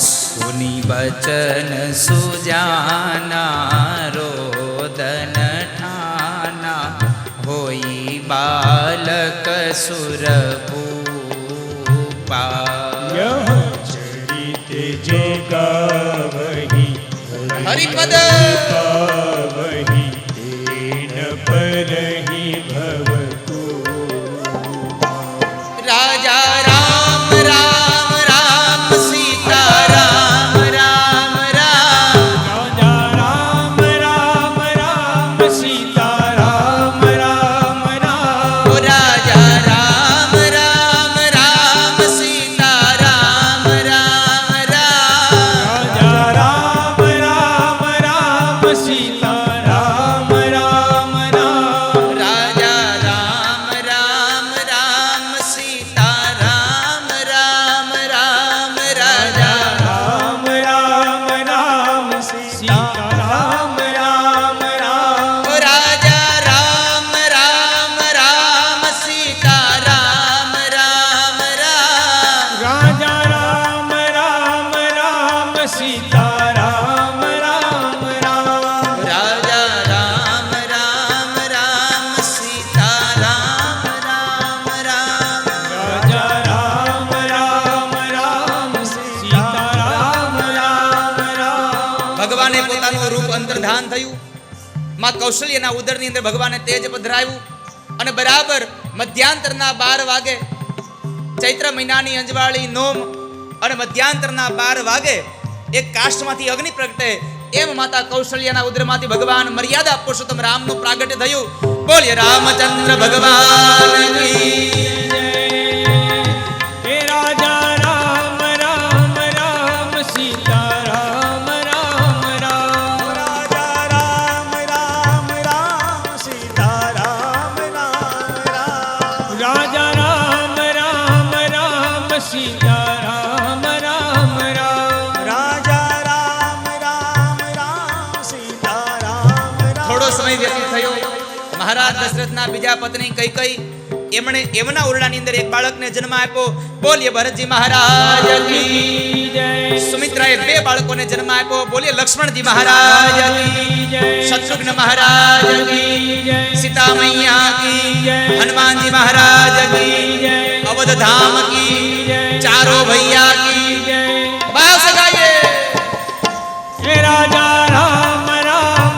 सुनि बचन सुजाना रोदन ठाना होई बालक सुरभूपा यह चरित जो गावहि हरिपद पावहि तेन परहि भवतु राजा राम राम राम सीता राम राम राम राजा राम राम राम सीता राम राम राम ओ राजा राम राम राम सीता राम राम राम राजा राम राम राम सीता राम राम राम राजा राम राम राम सीता राम राम राम राजा राम राम राम सीता राम राम राम ओ राजा राम राम राम सीता राम राम राम राजा राम राम राम सीता राम राम राम राजा राम राम राम सीता राम राम राम राजा राम राम राम सीता राम राम राम ભગવાને પોતાનું રૂપ અંતર્ધાન થયું માં કૌશલ્યના ઉદરની અંદર ભગવાને તેજ પધરાવ્યું અને બરાબર મધ્યાંતરના 12 વાગે ચૈત્ર મહિનાની અંજવાળી નોમ અને મધ્યાંતરના 12 વાગે એક કાષ્ઠમાંથી અગ્નિ પ્રગટે એમ માતા કૌશલ્યના ઉદરમાંથી ભગવાન મર્યાદા પુરુષોત્તમ રામનું પ્રાગટ્ય થયું બોલીએ રામચંદ્ર ભગવાન કી हे राजा राम राम राम सीता राम राम राम राजा राम राम राम सीता राम राम राम राजा राम राम राम सीता राम राम राम राजा राम राम राम सीता राम राम થોડો સમય વ્યતીત થયો મહારાજ દશરથના બીજા પત્ની કૈકેયી એમણે એમના ઓરડાની અંદર એક બાળકને જન્મ આપ્યો બોલીએ ભરતજી મહારાજ કી जय સુમિત્રાએ 2 બાળકોને જન્મ આપ્યો બોલીએ લક્ષ્મણજી મહારાજ કી શત્રુઘ્ન મહારાજ કી સીતા મૈયા કી હનુમાનજી મહારાજ કી અવધ ધામ કી ચારો ભૈયા કી બાસ ગાઈએ हे राजा राम राम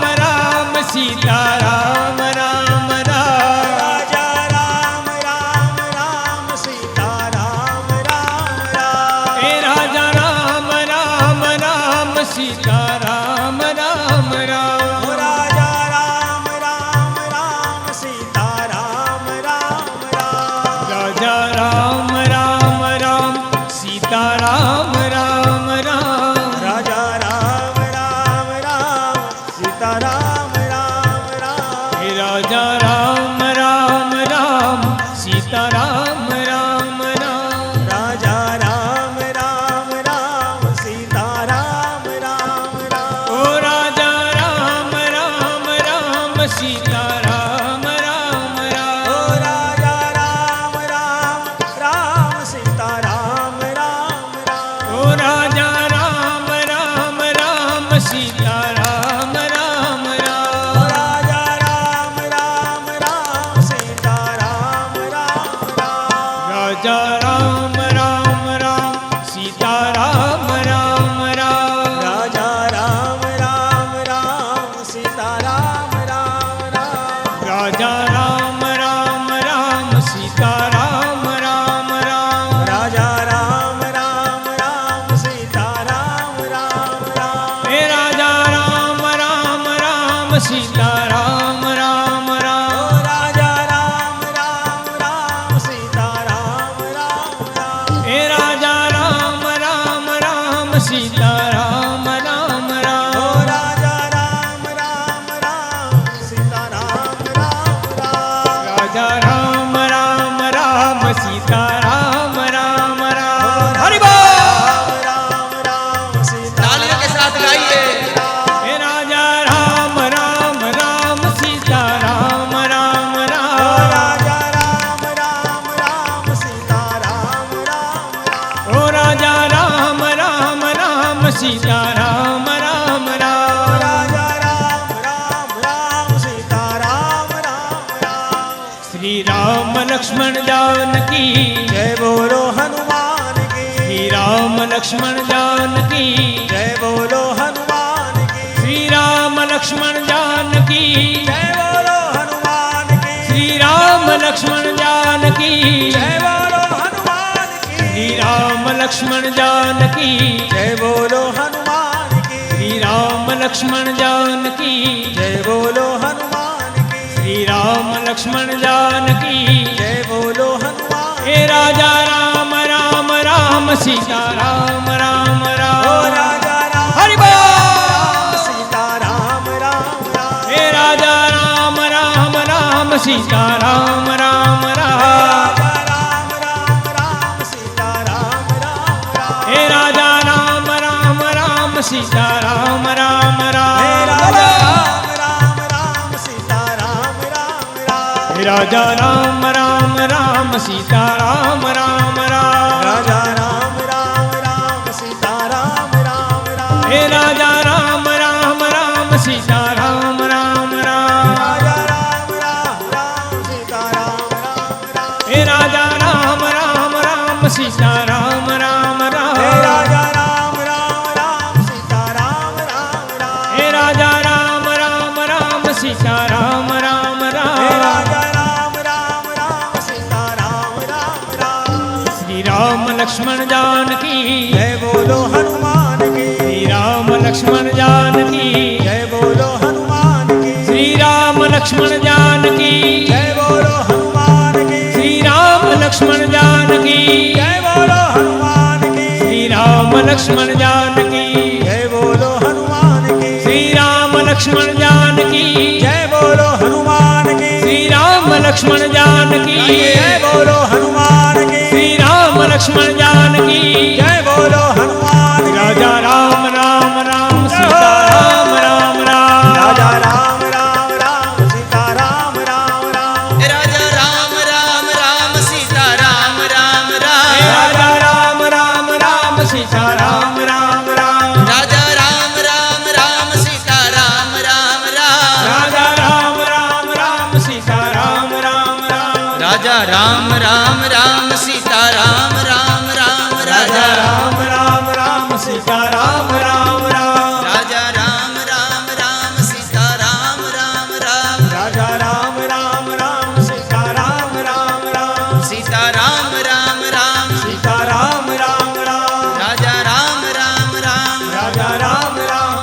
लक्ष्मण जानकी जय बोलो हनुमान की श्री राम लक्ष्मण जानकी जय बोलो हनुमान की श्री राम लक्ष्मण जानकी जय बोलो हनुमान की श्री राम लक्ष्मण जानकी जय बोलो हनुमान की श्री राम लक्ष्मण जानकी जय बोलो हनुमान की श्री राम लक्ष्मण जानकी जय बोलो हनुमान की श्री राम लक्ष्मण जानकी जय बोलो हनुमान हे राजा राम राम राम सीता राम राम ओ राम राजा राम हरि बोल सीता राम राम राम हे राजा राम राम राम सीता राम राम राम राजा राम राम राम सीता राम राम राम हे राजा राम राम राम सीता राम राम हे राम राजा राम राम राम सीता राम राम राम हे राजा राम राम राम सीता राम राम राम राजा राम राम राम सीता राम राम राम हे राजा राम राम राम सीता राम राम राम राजा राम राम राम सीता राम राम राम हे राजा राम राम राम सीता राम राम हे राम राजा राम राम राम सीता राम राम राम हे राजा राम राम राम सीता राम राम हे राम राजा राम राम राम सीता राम राम राम श्री राम लक्ष्मण जानकी जय बोलो हनुमान की श्री राम लक्ष्मण जानकी जय बोलो हनुमान की श्री राम लक्ष्मण जानकी जय बोलो हनुमान की श्री राम लक्ष्मण जानकी जय बोलो हनुमान की श्री राम लक्ष्मण जानकी जय बोलो हनुमान की श्री राम लक्ष्मण जानकी जय बोलो हनुमान की श्री राम लक्ष्मण जानकी जय बोलो हनुमान की श्री राम लक्ष्मण जानकी जय बोलो हनुमान की राजा राम राम राम सीता राम राम राम राजा राम राम राम सीता राम राम राम राजा राम राम राम सीता राम राम राम राजा राम राम राम सीता राम राम राम राजा राम राम राम सीता राम राम राम राजा राम राम राम सीता राम राम राम राजा राम राम राम सीता राम राम राम राजा राम राम राम सीता राम राम राम राजा राम राम राम सीता राम राम राम राजा राम राम राम सीता राम राम राम सीता राम राम राम सीता राम राम राम राजा राम राम राम राजा राम राम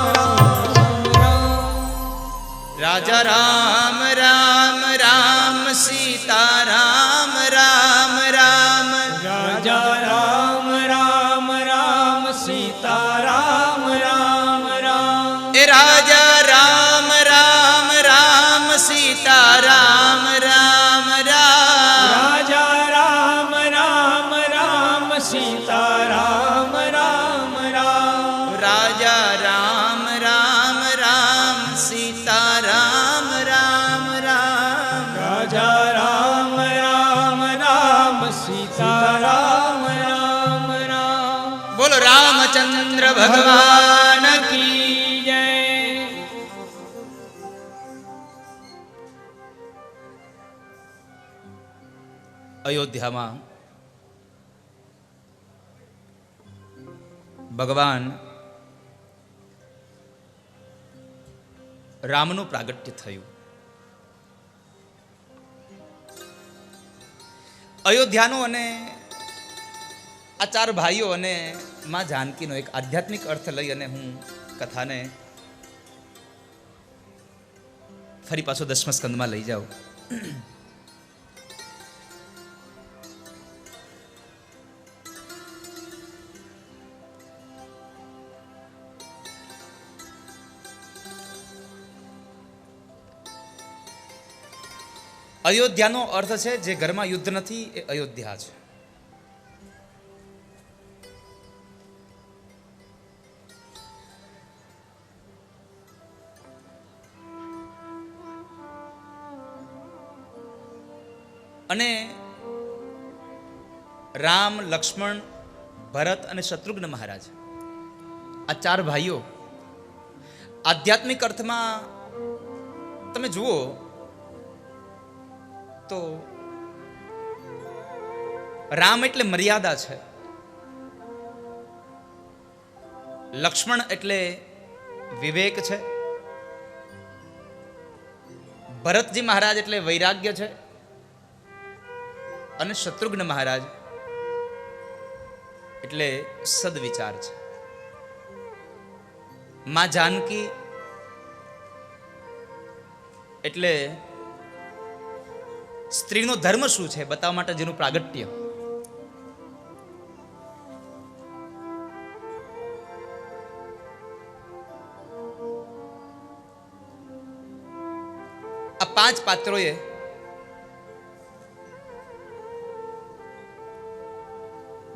राजा राम राम राम सीता राम राम राम राजा राम राम राम सीता राम राम राम राजा राम राम राम सीता राम राम राम राजा राम राम राम सीता राम राम राम राजा राम राम राम सीता राम राम राम राजा राम राम राम सीता राम राम राम बोलो रामचंद्र भगवान की जय અયોધ્યામાં ભગવાન રામનું પ્રાગટ્ય થયું. અયોધ્યાનો અને આ ચાર ભાઈઓ અને માં જાનકીનો એક આધ્યાત્મિક અર્થ લઈ અને હું કથાને ફરી પાછો 10મા સ્કંદમાં લઈ જાઉં. અયોધ્યાનો અર્થ છે જે ઘરમાં યુદ્ધ નથી એ અયોધ્યા છે. અને રામ, લક્ષ્મણ, ભરત અને શત્રુઘ્ન મહારાજ આ ચાર ભાઈઓ આધ્યાત્મિક અર્થમાં તમે જુઓ તો રામ એટલે મર્યાદા છે, લક્ષ્મણ એટલે વિવેક છે, ભરતજી મહારાજ એટલે વૈરાગ્ય છે, અને શત્રુઘ્ન મહારાજ એટલે સદવિચાર છે. માં જાનકી એટલે સ્ત્રીનો ધર્મ શું છે બતાવવા માટે જેનું પ્રાગટ્ય. આ 5 પાત્રોએ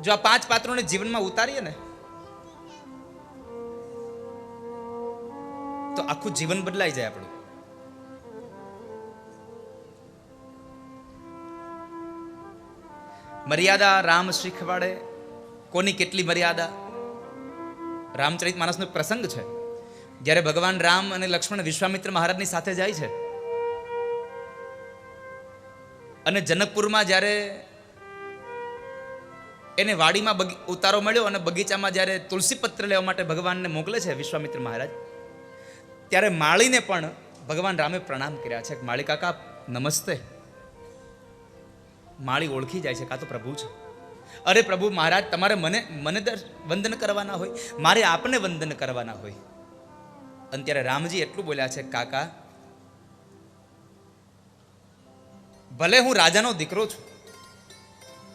જો આ 5 પાત્રોને જીવનમાં ઉતારીએ ને તો આખું જીવન બદલાઈ જાય આપણું. મર્યાદા રામ શીખવાડે. કોની કેટલી મર્યાદા? રામચરિત માનસનો એક પ્રસંગ છે, જ્યારે ભગવાન રામ અને લક્ષ્મણ વિશ્વામિત્ર મહારાજની સાથે જાય છે અને જનકપુરમાં જ્યારે એને વાડીમાં ઉતારો મળ્યો અને બગીચામાં જ્યારે તુલસી પત્ર લેવા માટે ભગવાનને મોકલે છે વિશ્વામિત્ર મહારાજ, ત્યારે માળીને પણ ભગવાન રામે પ્રણામ કર્યા છે. માળી કાકા નમસ્તે. માળી ઓળખી જાય છે કાં તો પ્રભુ છે. અરે પ્રભુ મહારાજ, તમારે મને વંદન કરવાના હોય, મારે આપને વંદન કરવાના હોય. અને ત્યારે રામજી એટલું બોલ્યા છે, કાકા ભલે હું રાજાનો દીકરો છું,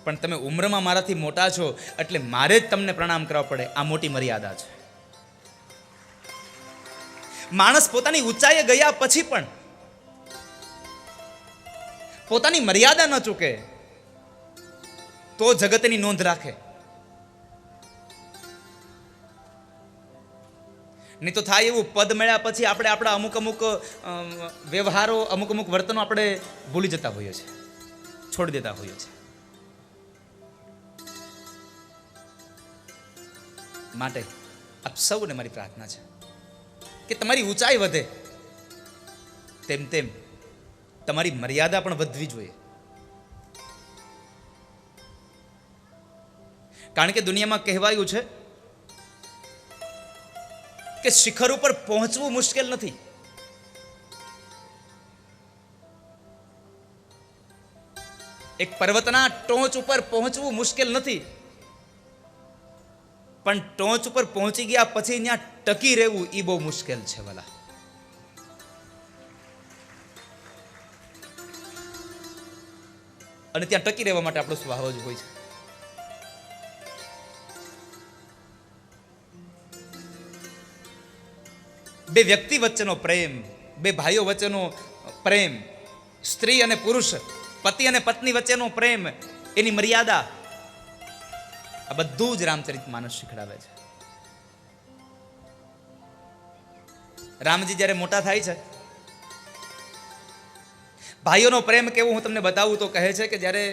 પણ તમે ઉંમરમાં મારાથી મોટા છો, એટલે મારે જ તમને પ્રણામ કરવા પડે. આ મોટી મર્યાદા છે. માણસ પોતાની ઊંચાઈએ ગયા પછી પણ પોતાની મર્યાદા ન ચૂકે તો જગતની નોંધ રાખે. નહીં તો થાય એવું, પદ મળ્યા પછી આપણે આપણા અમુક વ્યવહારો, અમુક વર્તનો આપણે ભૂલી જતા હોઈએ છીએ, છોડી દેતા હોઈએ છીએ. માટે આપ સૌને મારી પ્રાર્થના છે કે તમારી ઊંચાઈ વધે તેમ તેમ તમારી મર્યાદા પણ વધવી જોઈએ. કારણ કે દુનિયામાં કહેવાયું છે કે શિખર ઉપર પહોંચવું મુશ્કેલ નથી, એક પર્વતના ટોચ ઉપર પહોંચવું મુશ્કેલ નથી, પણ ટોચ ઉપર પહોંચી ગયા પછી ત્યાં ટકી રહેવું એ બહુ મુશ્કેલ છે વાલા. અને ત્યાં ટકી રહેવા માટે આપણો સ્વભાવ જ હોય છે. બે વ્યક્તિ વચ્ચેનો પ્રેમ, બે ભાઈઓ વચ્ચેનો પ્રેમ, સ્ત્રી અને પુરુષ, પતિ અને પત્ની વચ્ચેનો પ્રેમ, એની મર્યાદા, આ બધું જ રામચરિત માનસ શીખડાવે છે. રામજી જ્યારે મોટા થાય છે, ભાઈઓનો પ્રેમ કેવો હું તમને બતાવું તો કહે છે કે જ્યારે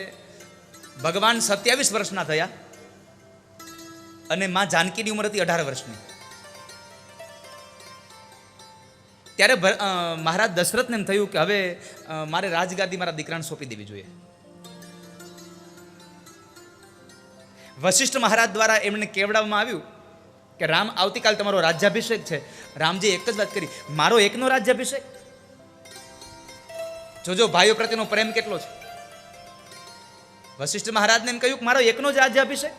ભગવાન 27 વર્ષના થયા અને માં જાનકીની ઉંમર હતી 18 વર્ષની, ત્યારે મહારાજ દશરથને એમ થયું કે હવે મારે રાજગાદી મારા દીકરાને સોંપી દેવી જોઈએ. વશિષ્ઠ મહારાજ દ્વારા એમને કેવડાવવામાં આવ્યું કે રામ, આવતીકાલ તમારો રાજ્યાભિષેક છે. રામજી એક જ વાત કરી, મારો એકનો રાજ્યાભિષેક? જોજો ભાઈઓ પ્રત્યેનો પ્રેમ કેટલો છે. વશિષ્ઠ મહારાજને એમ કહ્યું કે મારો એકનો જ રાજ્યાભિષેક?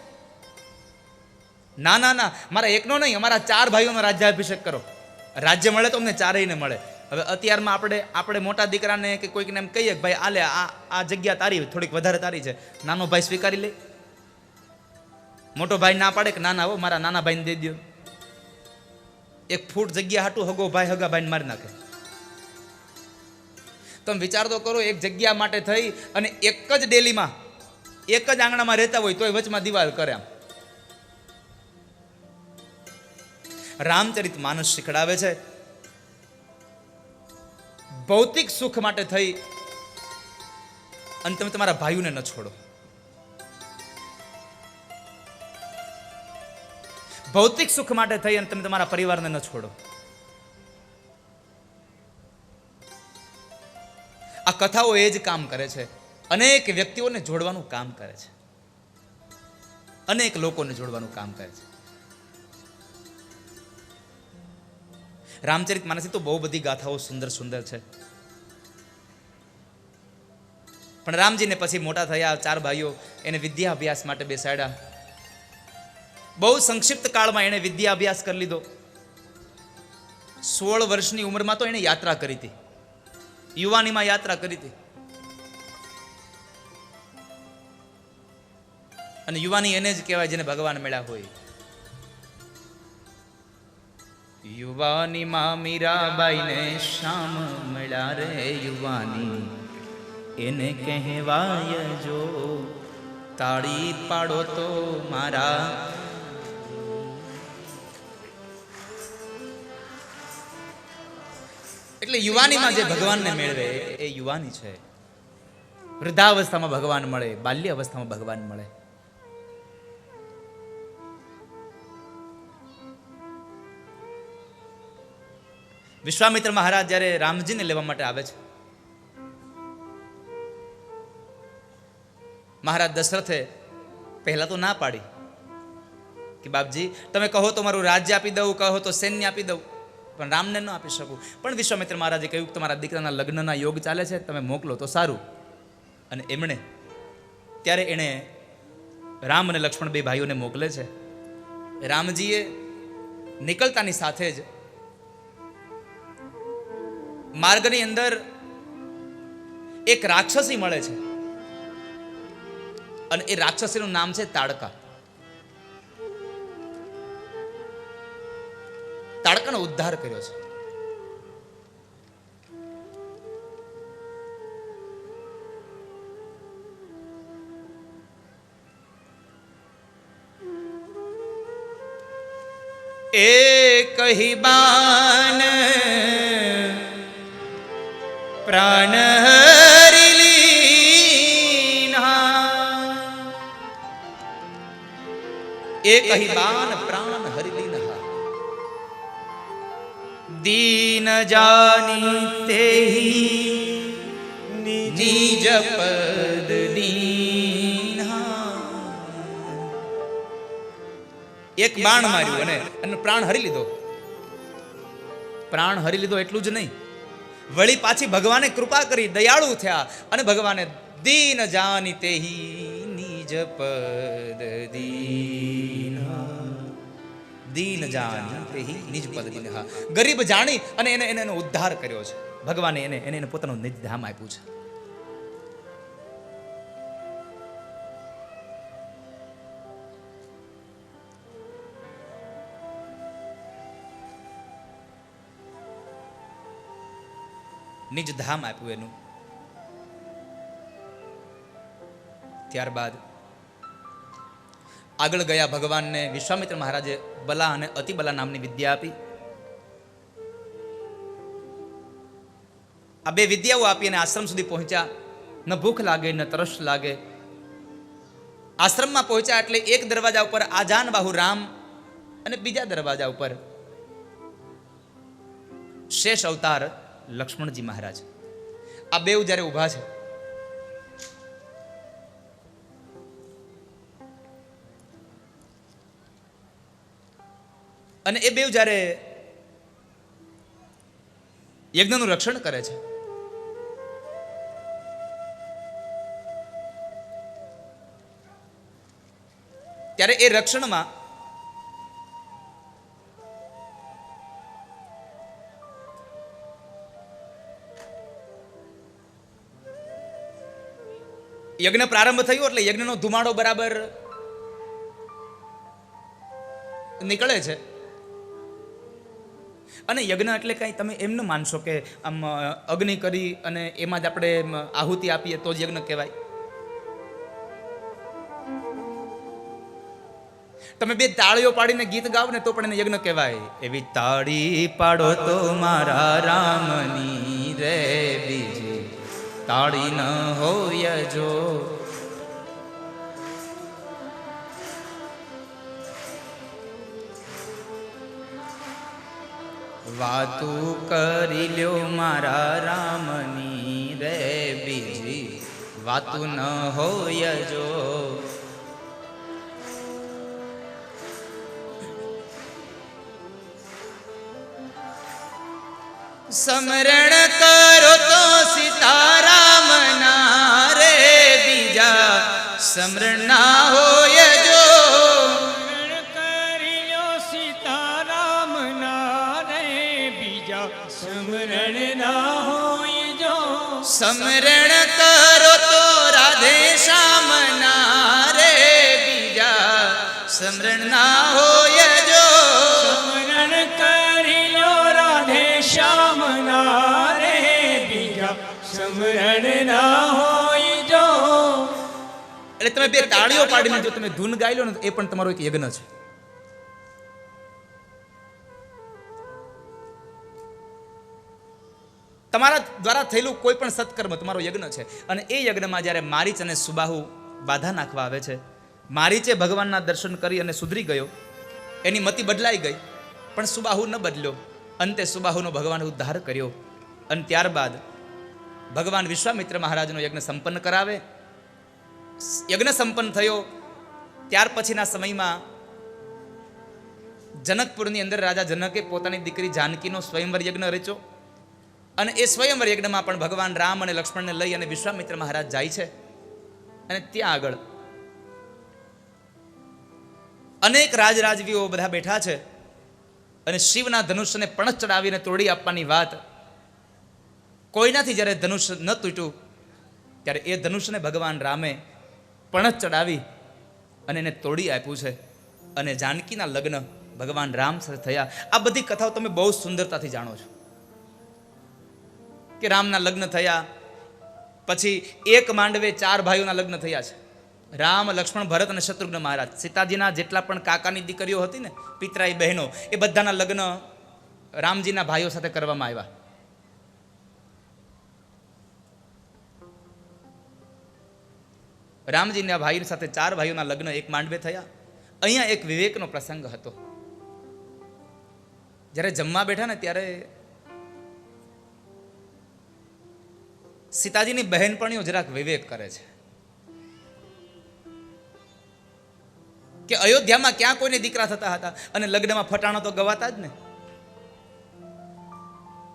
ના ના ના, મારા એકનો નહીં, અમારા 4 ભાઈઓનો રાજ્યાભિષેક કરો. રાજ્ય મળે તો અમને ચારેયને મળે. હવે અત્યારમાં આપણે મોટા દીકરાને કે કોઈકને એમ કહીએ કે ભાઈ આલે આ જગ્યા તારી, થોડીક વધારે તારી છે, નાનો ભાઈ સ્વીકારી લે? મોટો ભાઈ ના પાડે કે ના ના હો, મારા નાના ભાઈને દઈ દો. 1 ફૂટ જગ્યા હાટું હગો ભાઈ હગા ભાઈને મારી નાખે. તમે વિચાર તો કરો, એક જગ્યા માટે થઈ અને એક જ ડેલીમાં, એક જ આંગણામાં રહેતા હોય તોય વચમાં દિવાલ કરે. આમ રામચરિત માનસ શીખડાવે છે, ભૌતિક સુખ માટે થઈ અને તમે તમારા ભાઈઓને ન છોડો. ભૌતિક સુખ માટે થઈ અને તમે તમારા પરિવારને ન છોડો. આ કથાઓ એ જ કામ કરે છે, અનેક વ્યક્તિઓને જોડવાનું કામ કરે છે. અનેક લોકોને જોડવાનું કામ કરે છે. રામચરિત માનસની તો બહુ બધી ગાથાઓ સુંદર સુંદર છે. પણ રામજીને પછી મોટા થયા, 4 ભાઈઓ એને વિદ્યા અભ્યાસ માટે બેસાડ્યા. બહુ સંક્ષિપ્ત કાળમાં એને વિદ્યા અભ્યાસ કરી લીધો. 16 વર્ષની ઉંમરમાં તો એને યાત્રા કરી હતી, યુવાનીમાં યાત્રા કરી હતી. અને યુવાની એને જ કહેવાય જેને ભગવાન મળ્યા હોય. યુવાનીમાં મીરાબાઈને શ્યામ મળ્યા રે, યુવાની એને કહેવાય જો, તાળી પાડો તો મારા. એટલે યુવાનીમાં જે ભગવાનને મેળવે એ યુવાની છે. વૃદ્ધાવસ્થામાં ભગવાન મળે, બાલ્ય અવસ્થામાં ભગવાન મળે. વિશ્વામિત્ર મહારાજ જ્યારે રામજીને લેવા માટે આવે છે, મહારાજ દશરથે પહેલા તો ના પાડી કે બાપજી તમે કહો તો મારું રાજ્ય આપી દઉં, કહો તો સૈન્ય આપી દઉં, પણ રામને ન આપી શકું. પણ વિશ્વામિત્ર મહારાજે કહ્યું કે તમારા દીકરાના લગ્નના યોગ ચાલે છે, તમે મોકલો તો સારું. અને એમણે ત્યારે એણે રામ અને લક્ષ્મણ 2 ભાઈઓને મોકલે છે. રામજીએ નીકળતાની સાથે જ માર્ગની અંદર એક રાક્ષસી મળે છે, અને એ રાક્ષસીનું નામ છે તાડકા. તાડકાનો ઉદ્ધાર કર્યો છે. એક કહી બાન પ્રાણ હરી લીના, એક કહી બાન પ્રાણ હરી લીના, દીન જાની તેહી નિજ પદ દીના. એક બાણ માર્યું અને પ્રાણ હરી લીધો. પ્રાણ હરી લીધો એટલું જ નહીં, વળી પાછી ભગવાને કૃપા કરી, દયાળુ થયા અને ભગવાને દીન જાની તેહી નિજ પદ દીના, દીન જાની તેહી નિજ પદ દીના, ગરીબ જાણી અને એને ઉદ્ધાર કર્યો છે. ભગવાને એને પોતાનું નિજ ધામ આપ્યું છે. નિજ ધામ આપ્યું એનું. ત્યારબાદ આગળ ગયા ભગવાનને વિશ્વામિત્ર મહારાજે બલા અને અતિબલા નામની વિદ્યા આપી. આ 2 વિદ્યાઓ આપી અને આશ્રમ સુધી પહોંચ્યા. ન ભૂખ લાગે ન તરસ લાગે. આશ્રમમાં પહોંચ્યા એટલે એક દરવાજા ઉપર આજાન બાહુ રામ અને બીજા દરવાજા ઉપર શેષ અવતાર લક્ષ્મણજી મહારાજ. આ 2 જ્યારે ઊભા છે, અને એ 2 જ્યારે યજ્ઞનું રક્ષણ કરે છે, ત્યારે એ રક્ષણમાં યજ્ઞ પ્રારંભ થયો એટલે યજ્ઞનો ધુમાડો બરાબર નીકળે છે. અને યજ્ઞ એટલે કઈ તમે એમ ન માનશો કે આમ અગ્નિ કરી અને એમાં જ આપણે આહુતિ આપીએ તો જ યજ્ઞ કહેવાય. તમે 2 તાળીઓ પાડીને ગીત ગાવ ને તો પણ એને યજ્ઞ કહેવાય. એવી તાળી પાડો તો મારા રામની રે, બીજી તાળી ન હોય જો. વાતું કરી લ્યો મારા રામની રે, બીજી વાતું ન હોય જો. સમરણ કરો તો સીતારામ ના રે, બીજા સમરણ ના હોય જો. સ્મરણ કરી લો સીતારામ ના રે, બીજા સ્મરણ ના હોય જો. સમરણ કરો તો રાધે શ્યામ ના રે, બીજા સમરણ ના હોય જો. સ્મરણ કરી લો રાધે શ્યામ ના રે, બીજા સ્મરણ ના હોય જો. એટલે તમે બે તાળીઓ પાડીને જો તમે ધૂન ગાઈ લો ને, એ પણ તમારો એક યજ્ઞ છે. તમારા દ્વારા થયેલું કોઈ પણ સત્કર્મ તમારો યજ્ઞ છે. અને એ યજ્ઞમાં જ્યારે મારીચ અને સુબાહુ બાધા નાખવા આવે છે, મારીચે ભગવાનના દર્શન કરી અને સુધરી ગયો, એની મતિ બદલાઈ ગઈ, પણ સુબાહુ ન બદલ્યો. અંતે સુબાહુનો ભગવાન ઉદ્ધાર કર્યો. અને ત્યારબાદ ભગવાન વિશ્વામિત્ર મહારાજનો યજ્ઞ સંપન્ન કરાવે. યજ્ઞ સંપન્ન થયો ત્યાર પછીના સમયમાં જનકપુરની અંદર રાજા જનકે પોતાની દીકરી જાનકીનો સ્વયંવર યજ્ઞ રચ્યો. અને એ સ્વયંવર યજ્ઞમાં પણ ભગવાન રામ અને લક્ષ્મણને લઈ અને વિશ્વામિત્ર મહારાજ જાય છે. અને ત્યાં આગળ અનેક રાજવીઓ બધા બેઠા છે. અને શિવના ધનુષ્યને પણસ ચડાવીને તોડી આપવાની વાત, કોઈનાથી જ્યારે ધનુષ્ય ન તૂટ્યું ત્યારે એ ધનુષ્યને ભગવાન રામે પણસ ચડાવી અને એને તોડી આપ્યું છે. અને જાનકીના લગ્ન ભગવાન રામ સાથે થયા. આ બધી કથાઓ તમે બહુ સુંદરતાથી જાણો છો કે રામના લગ્ન થયા, પછી એક માંડવે 4 ભાઈઓના લગ્ન થયા છે. રામ, લક્ષ્મણ, ભરત અને શત્રુઘ્ન મહારાજ, સીતાજીના જેટલા પણ કાકાની દીકરીઓ હતી ને, પિતરાઈ બહેનો, એ બધાના લગ્ન રામજીના ભાઈઓ સાથે કરવામાં આવ્યા. રામજીના ભાઈ સાથે 4 ભાઈઓના લગ્ન એક માંડવે થયા. અહીંયા એક વિવેકનો પ્રસંગ હતો. જ્યારે જમવા બેઠા ને ત્યારે સીતાજીની બહેનપણીઓ જરાક વિવેક કરે છે કે અયોધ્યામાં ક્યાં કોઈને દીકરા થતા હતા, અને લગ્નમાં ફટાણા તો ગવાતા જ ને.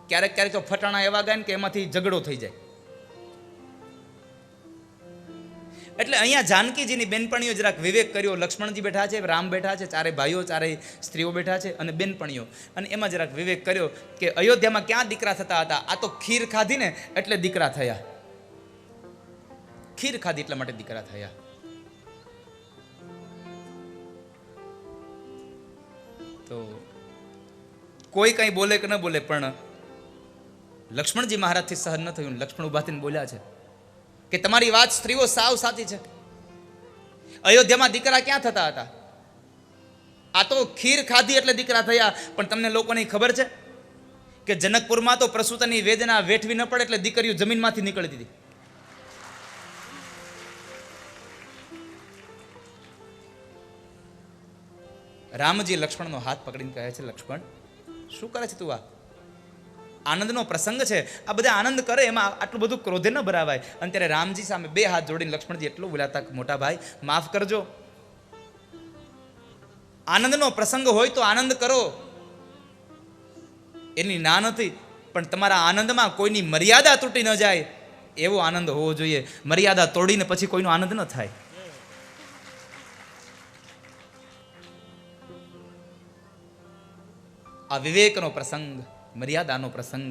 ક્યારેક ક્યારેક તો ફટાણા એવા ગાય ને કે એમાંથી ઝઘડો થઈ જાય. એટલે અહીંયા જાનકીજીની બેનપણીઓ જરાક વિવેક કર્યો. લક્ષ્મણજી બેઠા છે, રામ બેઠા છે, 4 ભાઈઓ 4 સ્ત્રીઓ બેઠા છે અને બેનપણીઓ, અને એમાં જરાક વિવેક કર્યો કે અયોધ્યામાં ક્યાં દીકરા થતા હતા, આ તો ખીર ખાધી ને એટલે દીકરા થયા. ખીર ખાધી એટલા માટે દીકરા થયા. તો કોઈ કંઈ બોલે કે ન બોલે, પણ લક્ષ્મણજી મહારાજથી સહન ન થયું. લક્ષ્મણ ઉભા થઈને બોલ્યા છે કે તમારી વાત સ્ત્રીઓ સાવ સાચી છે. અયોધ્યામાં દીકરા ક્યાં થતા હતા, આ તો ખીર ખાધી એટલે દીકરા થયા. પણ તમને લોકોને ખબર છે કે જનકપુરમાં તો પ્રસૂતિની વેદના વેઠવી ન પડે એટલે દીકરીઓ જમીનમાંથી નીકળતી હતી. રામજી લક્ષ્મણનો હાથ પકડીને કહે છે, લક્ષ્મણ શું કરે છે તું? આ આનંદનો પ્રસંગ છે, આ બધા આનંદ કરે, એમાં આટલું બધું ક્રોધે ન ભરાવાય. અને ત્યારે રામજી સામે 2 હાથ જોડીને લક્ષ્મણજી એટલું બોલાતા, મોટા ભાઈ માફ કરજો, આનંદનો પ્રસંગ હોય તો આનંદ કરો, એની ના નથી, પણ તમારા આનંદમાં કોઈની મર્યાદા તૂટી ન જાય એવો આનંદ હોવો જોઈએ. મર્યાદા તોડીને પછી કોઈનો આનંદ ન થાય. આ વિવેકનો પ્રસંગ, મર્યાદાનો પ્રસંગ,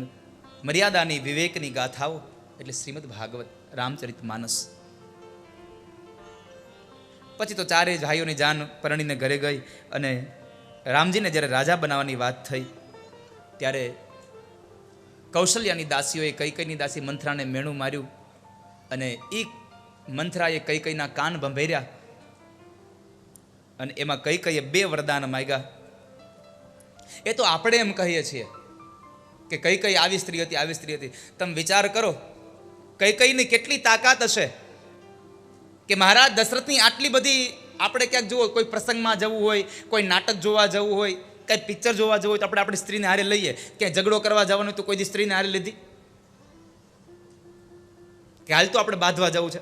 મર્યાદાની વિવેકની ગાથાઓ એટલે શ્રીમદ ભાગવત રામચરિત માનસ. પછી તો 4 ભાઈઓની જાન પરણીને ઘરે ગઈ. અને રામજીને જ્યારે રાજા બનાવવાની વાત થઈ ત્યારે કૌશલ્યાની દાસીઓએ કૈકેયીની દાસી મંથરાને મેણું માર્યું. અને એ મંથરાએ કૈકેયીના કાન ભંભેર્યા. અને એમાં કૈકેયીએ 2 વરદાન માંગ્યા. એ તો આપણે એમ કહીએ છીએ કે કૈકેયી આવી સ્ત્રી હતી, આવી સ્ત્રી હતી. તમે વિચાર કરો, કૈકેયીની કેટલી તાકાત હશે કે મહારાજ દશરથની આટલી બધી, આપણે ક્યાંક જુઓ, કોઈ પ્રસંગમાં જવું હોય, કોઈ નાટક જોવા જવું હોય, કંઈ પિક્ચર જોવા જવું હોય તો આપણે આપણી સ્ત્રીને હારે લઈએ. ક્યાંય ઝઘડો કરવા જવાનું હોય તો કોઈ દી સ્ત્રીને હારે લીધી કે હાલ તો આપણે બાંધવા જવું છે.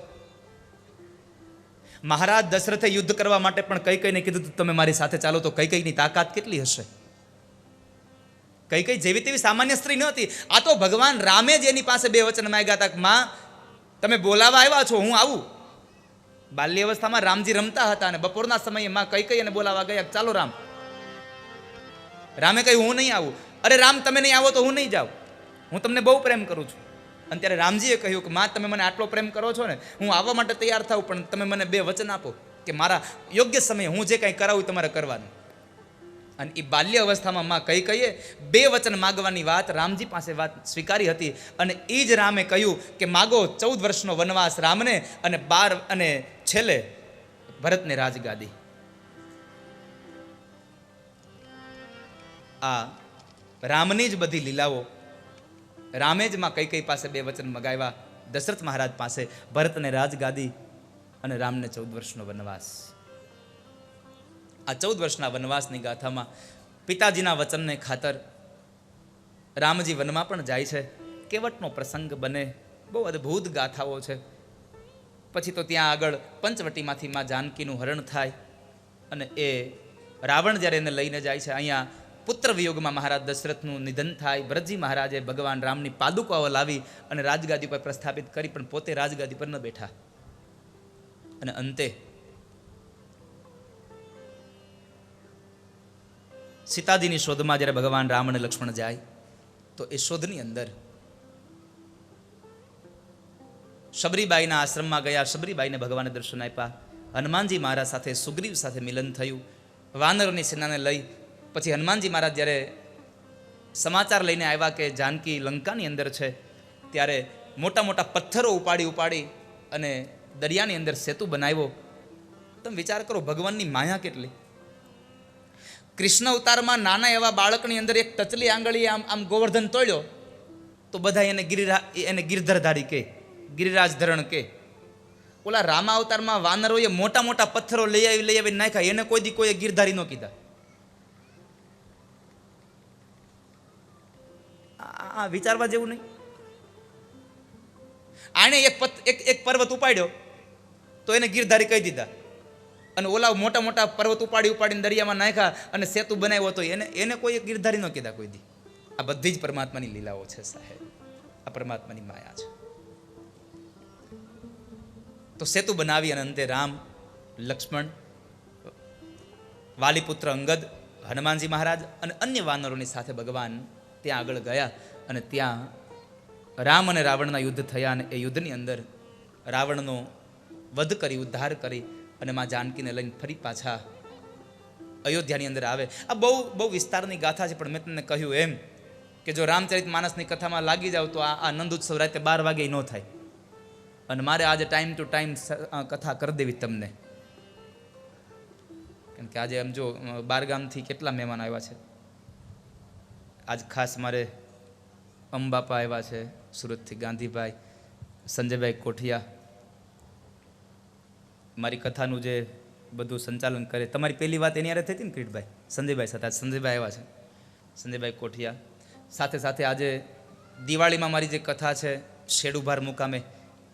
મહારાજ દશરથે યુદ્ધ કરવા માટે પણ કૈકેયીને કીધું તમે મારી સાથે ચાલો, તો કૈકેયીની તાકાત કેટલી હશે. કઈ જેવી તેવી સામાન્ય સ્ત્રી નહોતી. આ તો ભગવાન રામે જ એની પાસે બે વચન માંગ્યા હતા કે માં તમે બોલાવા આવ્યા છો, હું આવું. બાલ્ય અવસ્થામાં રામજી રમતા હતા અને બપોરના સમયે માં કઈ અને બોલાવા ગયા, ચાલો રામ. રામે કહ્યું હું નહીં આવું. અરે રામ, તમે નહીં આવો તો હું નહીં જાઉં, હું તમને બહુ પ્રેમ કરું છું. અને ત્યારે રામજીએ કહ્યું કે માં તમે મને આટલો પ્રેમ કરો છો ને, હું આવવા માટે તૈયાર થાઉં, પણ તમે મને બે વચન આપો કે મારા યોગ્ય સમયે હું જે કંઈ કરાવું તમારે કરવાનું. અને એ બાલ્ય અવસ્થામાં માં કહીએ બે વચન માગવાની વાત રામજી પાસે વાત સ્વીકારી હતી. અને એ જ રામે કહ્યું કે માગો 14 વર્ષનો વનવાસ રામને, અને 12 અને છેલ્લે ભરતને રાજગાદી. આ રામની જ બધી લીલાઓ. રામે જ માં કઈ પાસે બે વચન મગાવ્યા, દશરથ મહારાજ પાસે ભરતને રાજગાદી અને રામને 14 વર્ષનો વનવાસ. આ 14 વર્ષના વનવાસની ગાથામાં પિતાજીના વચનને ખાતર રામજી વનમાં પણ જાય છે. કેવટનો પ્રસંગ બને, બહુ અદ્ભુત ગાથાઓ છે. પછી તો ત્યાં આગળ પંચવટીમાંથી માં જાનકીનું હરણ થાય અને એ રાવણ જ્યારે એને લઈને જાય છે, અહીંયા પુત્ર વિયોગમાં મહારાજ દશરથનું નિધન થાય. ભરતજી મહારાજે ભગવાન રામની પાદુકાઓ લાવી અને રાજગાદી પર પ્રસ્થાપિત કરી, પણ પોતે રાજગાદી પર ન બેઠા. અને અંતે સીતાજીની શોધમાં જ્યારે ભગવાન રામ અને લક્ષ્મણ જાય તો એ શોધની અંદર શબરીબાઈના આશ્રમમાં ગયા. શબરીબાઈને ભગવાને દર્શન આપ્યા. હનુમાનજી મહારાજ સાથે સુગ્રીવ સાથે મિલન થયું. વાનરોની સેનાને લઈ પછી હનુમાનજી મહારાજ જ્યારે સમાચાર લઈને આવ્યા કે જાનકી લંકાની અંદર છે, ત્યારે મોટા મોટા પથ્થરો ઉપાડી અને દરિયાની અંદર સેતુ બનાવ્યો. તમે વિચાર કરો ભગવાનની માયા કેટલી. કૃષ્ણ અવતારમાં નાના એવા બાળકની અંદર એક ટચલી આંગળી આમ ગોવર્ધન તોડ્યો તો બધા એને ગિરધરધારી કે, ગિરિરાજ ધરણ કે. ઓલા રામા અવતારમાં વાનરોએ મોટા મોટા પથ્થરો લઈ આવી નાખ્યા, એને કોઈ ગિરધારી ન કીધા. આ વિચારવા જેવું નહીં. આને એક પર્વત ઉપાડ્યો તો એને ગિરધારી કહી દીધા, અને ઓલા મોટા મોટા પર્વત ઉપાડીને દરિયામાં નાખ્યા અને સેતુ બનાવ્યો હતો, એને કોઈ ગિરધારી ન કીધા કોઈ દી. આ બધી જ પરમાત્માની લીલાઓ છે સાહેબ, આ પરમાત્માની માયા છે. તો સેતુ બનાવી અને અંતે રામ, લક્ષ્મણ, વાલીપુત્ર અંગદ, હનુમાનજી મહારાજ અને અન્ય વાનરોની સાથે ભગવાન ત્યાં આગળ ગયા. અને ત્યાં રામ અને રાવણના યુદ્ધ થયા. અને એ યુદ્ધની અંદર રાવણનો વધ કરી, ઉદ્ધાર કરી અને માં જાનકીને લઈને ફરી પાછા અયોધ્યાની અંદર આવે. આ બહુ વિસ્તારની ગાથા છે, પણ મેં તમને કહ્યું એમ કે જો રામચરિત માનસની કથામાં લાગી જાવ તો આ નંદ ઉત્સવ રાતે 12 વાગે ન થાય. અને મારે આજે ટાઈમ ટુ ટાઈમ કથા કરી દેવી તમને, કેમ કે આજે એમ જો 12 ગામથી કેટલા મહેમાન આવ્યા છે. આજ ખાસ મારે અંબાપા આવ્યા છે, સુરતથી ગાંધીભાઈ, સંજયભાઈ કોઠિયા, મારી કથાનું જે બધું સંચાલન કરે. તમારી પહેલી વાત એની યારે થઈ હતી ને કિરીટભાઈ, સંજયભાઈ સાથે. સંજયભાઈ આવ્યા છે, સંજયભાઈ કોઠિયા. સાથે સાથે આજે દિવાળીમાં મારી જે કથા છે શેડુભાર મુકામે,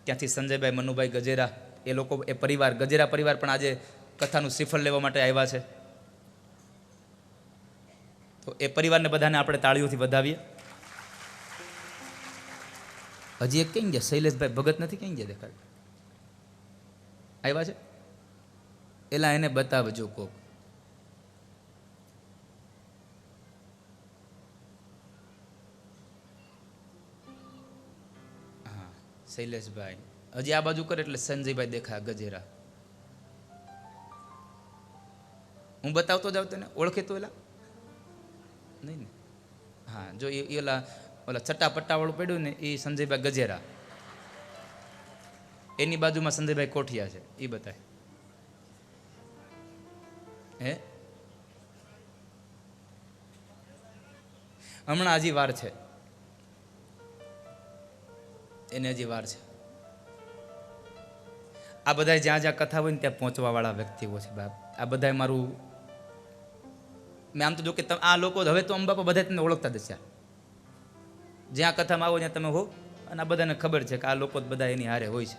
ત્યાંથી સંજયભાઈ, મનુભાઈ ગજેરા, એ લોકો, એ પરિવાર, ગજેરા પરિવાર પણ આજે કથાનું શ્રીફળ લેવા માટે આવ્યા છે. તો એ પરિવારને બધાને આપણે તાળીઓથી વધાવીએ. હજી એક કઈ ગયા શૈલેષભાઈ ભગત નથી, કઈ ગયા દેખાડ આવ્યા છે? એલા એને બતાવજો કોક. હા, શૈલેષભાઈ હજી આ બાજુ કરે એટલે સંજયભાઈ દેખા ગજેરા. હું બતાવતો જાઉં તને, ઓળખે તો એલા નહીં ને? હા, જો ઓલા ચટ્ટા વાળું પડ્યું ને એ સંજયભાઈ ગજેરા, એની બાજુમાં સંજયભાઈ કોઠિયા છે, એ બતાય. હે, હમણાં હજી વાર છે, એને હજી વાર છે. આ બધા જ્યાં જ્યાં કથા હોય ને ત્યાં પહોંચવા વાળા વ્યક્તિઓ છે બાપ. આ બધા મારું, મેં આમ તો જો કે આ લોકો હવે તો અંબાપા બધા તમને ઓળખતા જ છે. જ્યાં કથામાં આવો ત્યાં તમે હો, અને આ બધાને ખબર છે કે આ લોકો બધા એની હારે હોય છે.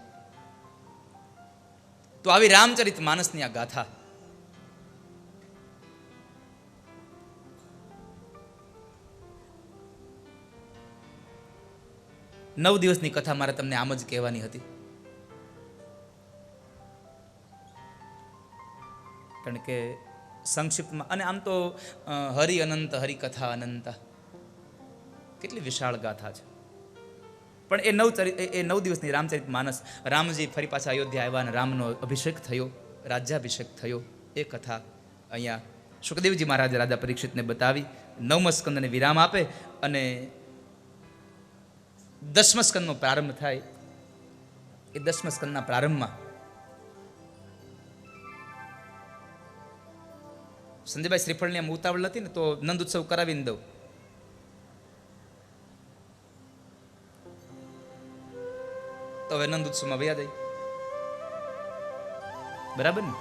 તો આવી રામચરિત માનસની આ ગાથા 9 દિવસની કથા મારે તમને આમ જ કહેવાની હતી, કારણ કે સંક્ષિપ્તમાં, અને આમ તો હરિ અનંત હરિકથા અનંતા, કેટલી વિશાળ ગાથા છે. પણ એ 9 દિવસની રામચરિત માનસ, રામજી ફરી પાછા અયોધ્યા આવ્યા અને રામનો અભિષેક થયો, રાજ્યાભિષેક થયો, એ કથા અહીંયા સુખદેવજી મહારાજ રાજા પરીક્ષિતને બતાવી 9મા સ્કંદને વિરામ આપે અને 10મા સ્કંદનો પ્રારંભ થાય. એ 10મા સ્કંદના પ્રારંભમાં સંજયભાઈ શ્રીફળની આમ ઉતાવળ હતી ને, તો નંદ ઉત્સવ કરાવીને દઉં. તો હવે નંદ ઉત્સવમાં વયા જાય, બરાબર ને?